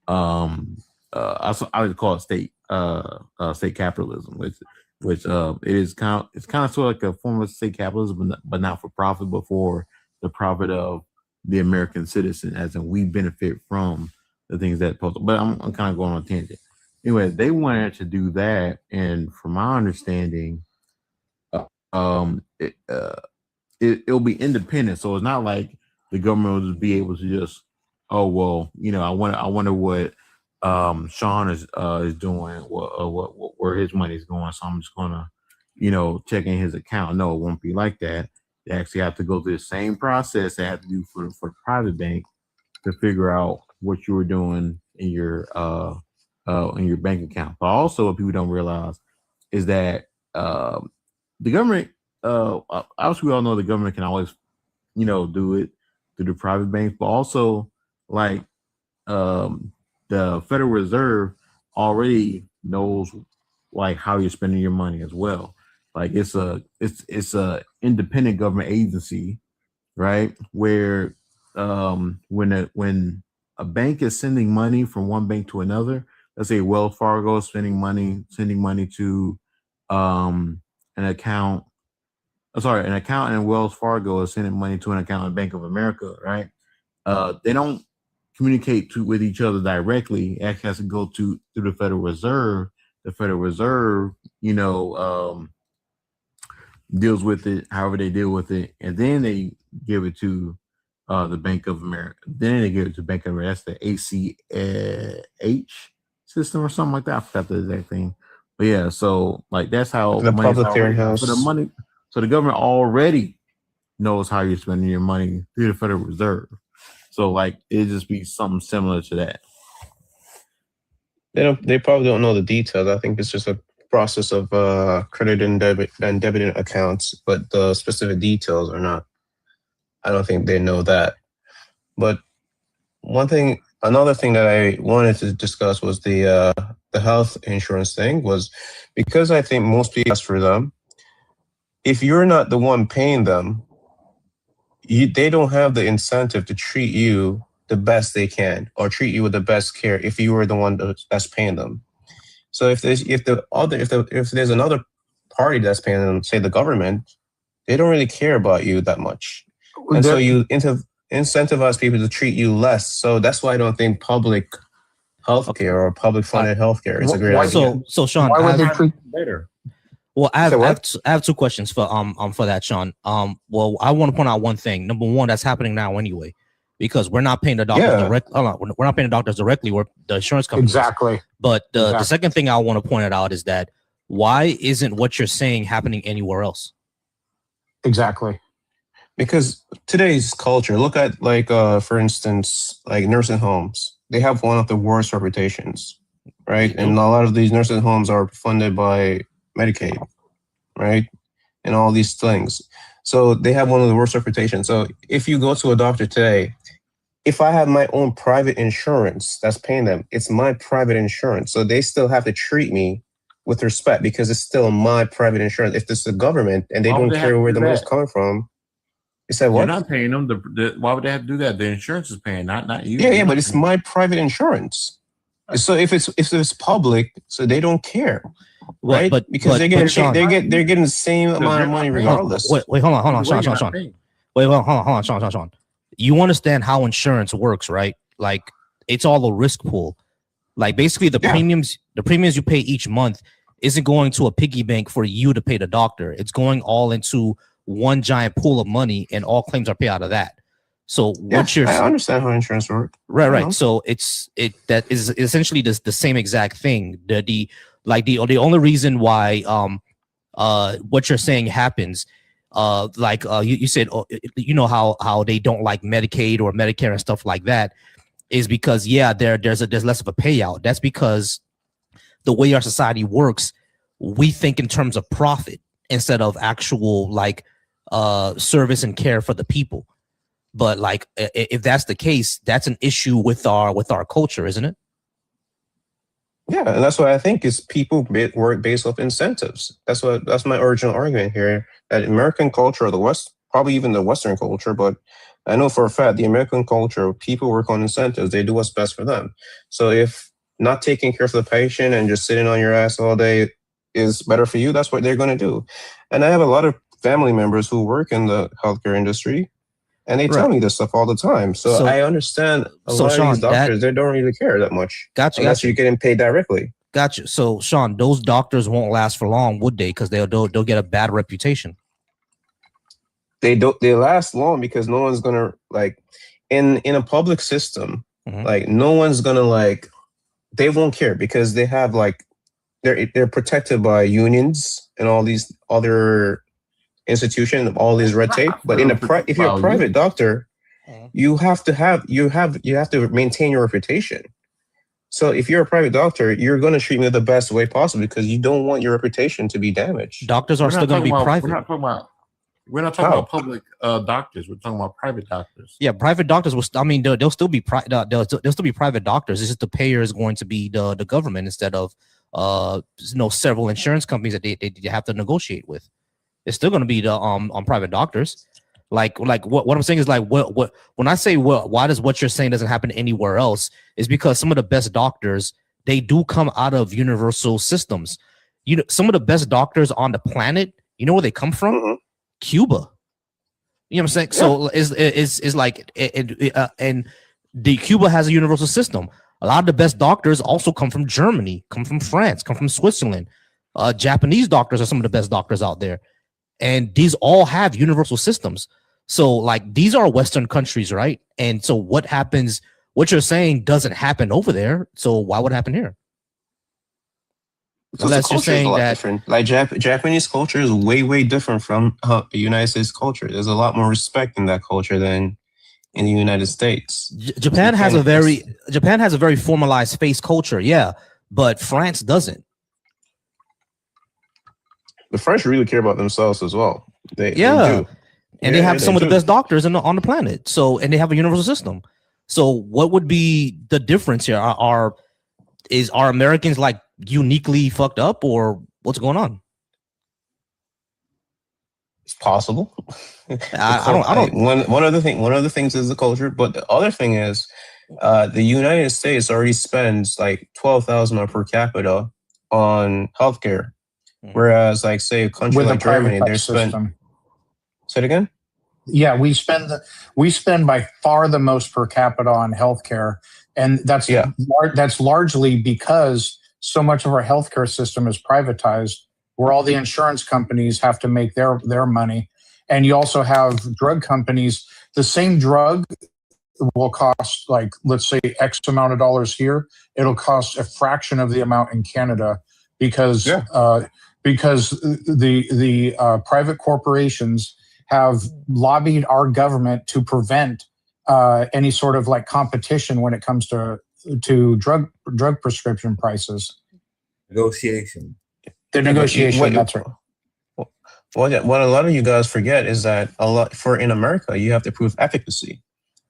I like to call it state capitalism, which it is kind of sort of like a form of state capitalism, but not for profit, but for the profit of the American citizen, as in we benefit from the things that post. But I'm kind of going on a tangent. Anyway, they wanted to do that, and from my understanding, it'll be independent. So it's not like the government will be able to just, I wonder what Sean is doing, where his money's going. So I'm just gonna, check in his account. No, it won't be like that. They actually have to go through the same process they have to do for the private bank to figure out what you were doing in your bank account. But also, what people don't realize is that the government, obviously, we all know the government can always, do it through the private banks, but also like the Federal Reserve already knows like how you're spending your money as well. Like it's a independent government agency, right? Where when a bank is sending money from one bank to another, let's say Wells Fargo is sending money to an account. An account in Wells Fargo is sending money to an account in Bank of America, right? They don't communicate with each other directly. It actually has to go through the Federal Reserve. The Federal Reserve, deals with it however they deal with it, and then they give it to the Bank of America. Then they give it to Bank of America. That's the ACH system or something like that. I forgot the exact thing. But yeah, so like that's how the public clearinghouse. So the government already knows how you're spending your money through the Federal Reserve. So like it'd just be something similar to that. They probably don't know the details. I think it's just a process of credit and debit accounts, but the specific details are not. I don't think they know that. But another thing that I wanted to discuss was the health insurance thing, was because I think most people ask for them. If you're not the one paying them, they don't have the incentive to treat you the best they can or treat you with the best care if you were the one that's paying them. So if there's another party that's paying them, say the government, they don't really care about you that much. And so you incentivize people to treat you less. So that's why I don't think public healthcare or public funded healthcare is a great idea. So Sean, Why would they treat you better? well, I Say have, what? I have two questions for that, Sean. Well, I want to point out one thing. Number one, that's happening now anyway, because we're not paying the doctors Yeah. directly. We're not paying the doctors directly. We're the insurance companies. Exactly. But the Exactly. second thing I want to point it out is that why isn't what you're saying happening anywhere else? Exactly. Because today's culture, look at like for instance, like nursing homes. They have one of the worst reputations, right? And a lot of these nursing homes are funded by Medicaid, right? And all these things. So they have one of the worst reputations. So if you go to a doctor today, if I have my own private insurance that's paying them, it's my private insurance. So they still have to treat me with respect because it's still my private insurance. If this is the government and they Why would don't they have care to where do the money's that? coming from, you said You're what? not paying them. Why would they have to do that? The insurance is paying, not you. Yeah, but it's my private insurance. So if it's public, so they don't care, right? Because they're getting the same amount of money regardless. Wait, hold on, Sean. Wait, hold on, Sean. You understand how insurance works, right? Like it's all a risk pool. Like basically the premiums you pay each month isn't going to a piggy bank for you to pay the doctor. It's going all into one giant pool of money, and all claims are paid out of that. So what you're, I understand how insurance works. Right. So that is essentially the same exact thing. The only reason why what you're saying happens, you said, you know how they don't like Medicaid or Medicare and stuff like that, is because there's less of a payout. That's because the way our society works, we think in terms of profit instead of actual service and care for the people. But like, if that's the case, that's an issue with our culture, isn't it? Yeah, and that's why I think is people work based off incentives. That's my original argument here. That American culture, or the West, probably even the Western culture, but I know for a fact the American culture, people work on incentives. They do what's best for them. So if not taking care of the patient and just sitting on your ass all day is better for you, that's what they're going to do. And I have a lot of family members who work in the healthcare industry, and they tell me this stuff all the time. So I understand a lot of these doctors, they don't really care that much. Gotcha. Unless you're getting paid directly. Gotcha. So Sean, those doctors won't last for long, would they? Because they'll get a bad reputation. They last long because no one's gonna in a public system, no one's gonna they won't care because they have they're protected by unions and all these other institutions, all this red tape. But if you're a private doctor, you have to maintain your reputation. So if you're a private doctor, you're going to treat me the best way possible because you don't want your reputation to be damaged. Doctors are still going to be private. We're not talking about public doctors. We're talking about private doctors. Yeah, private doctors will. They'll still be they'll still be private doctors. It's just the payer is going to be the government instead of several insurance companies that they have to negotiate with. It's still going to be the on private doctors. Like what I'm saying is what when I say why does what you're saying doesn't happen anywhere else is because some of the best doctors, they do come out of universal systems. Some of the best doctors on the planet, you know where they come from? Mm-hmm. Cuba. You know what I'm saying? Yeah. So and the Cuba has a universal system. A lot of the best doctors also come from Germany, come from France, come from Switzerland. Japanese doctors are some of the best doctors out there. And these all have universal systems. So these are Western countries, right? And so what happens, what you're saying doesn't happen over there. So why would it happen here? So unless you're saying that different. Japanese culture is way, way different from the United States culture. There's a lot more respect in that culture than in the United States. Japan has a very formalized face culture. Yeah. But France doesn't. The French really care about themselves as well. They do. And they have some of the best doctors on the planet. So, and they have a universal system. So what would be the difference here? Are Americans uniquely fucked up, or what's going on? It's possible. I don't. One of the things is the culture, but the other thing is the United States already spends $12,000 per capita on healthcare. Whereas, say a country like Germany, they're spent. Say it again. Yeah, we spend by far the most per capita on healthcare, and that's largely because so much of our healthcare system is privatized, where all the insurance companies have to make their money, and you also have drug companies. The same drug will cost, like, let's say X amount of dollars here, it'll cost a fraction of the amount in Canada because the private corporations have lobbied our government to prevent any sort of like competition when it comes to drug prescription prices. Negotiation. The negotiation. That's right. What a lot of you guys forget is that in America you have to prove efficacy,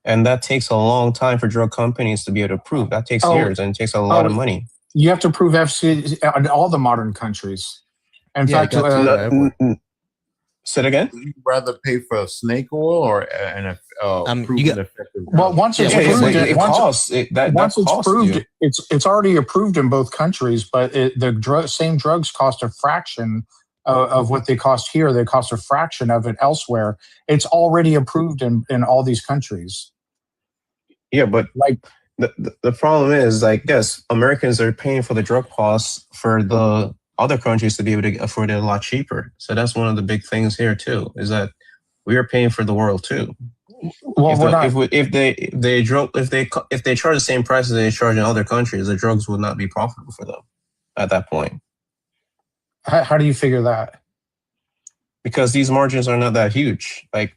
and that takes a long time for drug companies to be able to prove. That takes years and it takes a lot of money. You have to prove efficacy in all the modern countries. In fact, say it again. Would you rather pay for a snake oil or proven effective? Well, once it's proved, it's already approved in both countries, but same drugs cost a fraction of what they cost here. They cost a fraction of it elsewhere. It's already approved in all these countries. Yeah, but like the problem is, like, yes, Americans are paying for the drug costs for the other countries to be able to afford it a lot cheaper. So that's one of the big things here too, is that we are paying for the world too. Well, if they charge the same prices they charge in other countries, the drugs would not be profitable for them at that point. How do you figure that? Because these margins are not that huge. Like,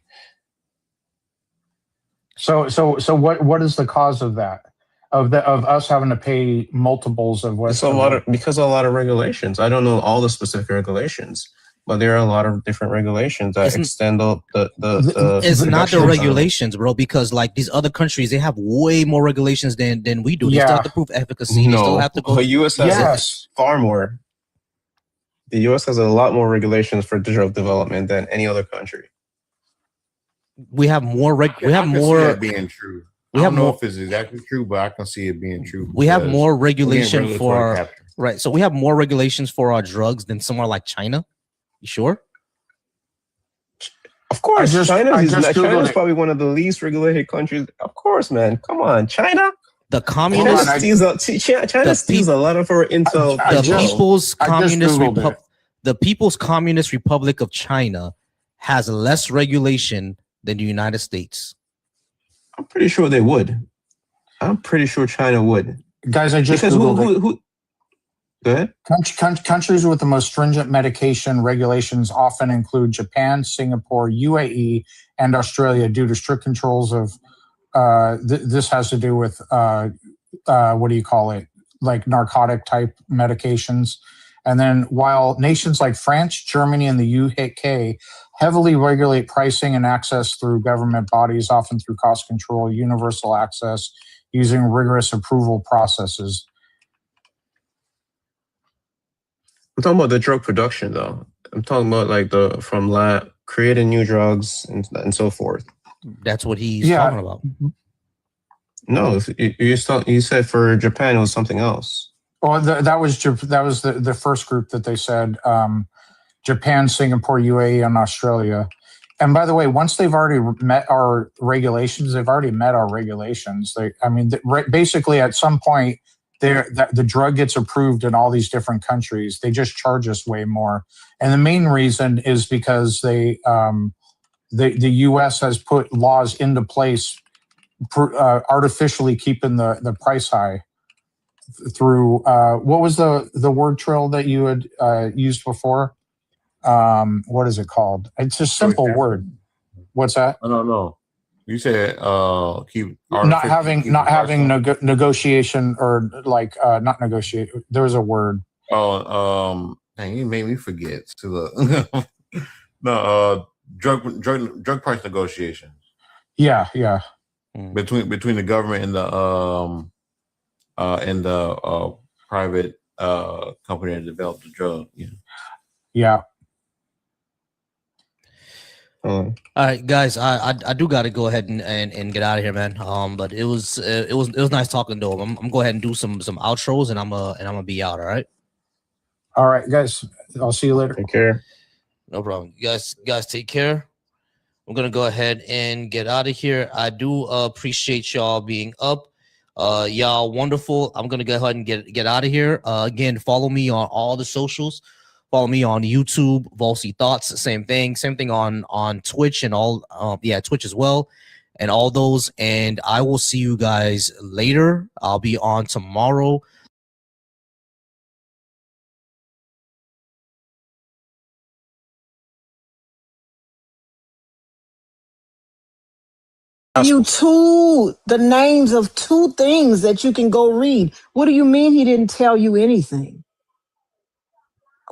so what is the cause of that? Of us having to pay multiples of what? It's because of a lot of regulations. I don't know all the specific regulations, but there are a lot of different regulations that extend the It's not the regulations, bro, because like these other countries, they have way more regulations than we do. They still have to prove efficacy. They still have to go. The U.S. has far more. The U.S. has a lot more regulations for drug development than any other country. We have more. We have more. That being true. I don't know if it's exactly true, but I can see it being true. We have more regulation for right. So we have more regulations for our drugs than somewhere like China. You sure? Of course, China is probably one of the least regulated countries. Of course, man. Come on, China. The communist China steals a lot of our intel. The People's Communist Republic of China has less regulation than the United States. I'm pretty sure they would. I'm pretty sure China would. Guys, I just Googled Go ahead. Countries with the most stringent medication regulations often include Japan, Singapore, UAE, and Australia due to strict controls of this has to do with what do you call it? Like narcotic type medications. And then while nations like France, Germany, and the UK heavily regulate pricing and access through government bodies, often through cost control, universal access, using rigorous approval processes. I'm talking about the drug production, though. I'm talking about like from lab creating new drugs and so forth. That's what he's talking about. No, you said for Japan it was something else. Well, that was the first group that they said, Japan, Singapore, UAE, and Australia. And by the way, once they've already met our regulations, they've already met our regulations. Basically, at some point, the drug gets approved in all these different countries. They just charge us way more. And the main reason is because the U.S. has put laws into place artificially keeping the price high through what was the word trail that you had used before? What is it called? It's a simple word. What's that? I don't know. You said keep not having negotiation or like not negotiate. There was a word. Dang, you made me forget. Drug price negotiations. Yeah. Between the government and the private company that developed the drug. Yeah. All right, guys, I do got to go ahead and get out of here, man. But it was nice talking to him. I'm gonna go ahead and do some outros, and I'm gonna be out. All right, guys. I'll see you later. Take care. No problem. You guys take care. I'm gonna go ahead and get out of here. I do appreciate y'all being up. Y'all wonderful. I'm gonna go ahead and get out of here. Again, follow me on all the socials. Follow me on YouTube, Volsy Thoughts. Same thing on Twitch and all. Twitch as well, and all those. And I will see you guys later. I'll be on tomorrow. You the names of 2 things that you can go read. What do you mean he didn't tell you anything?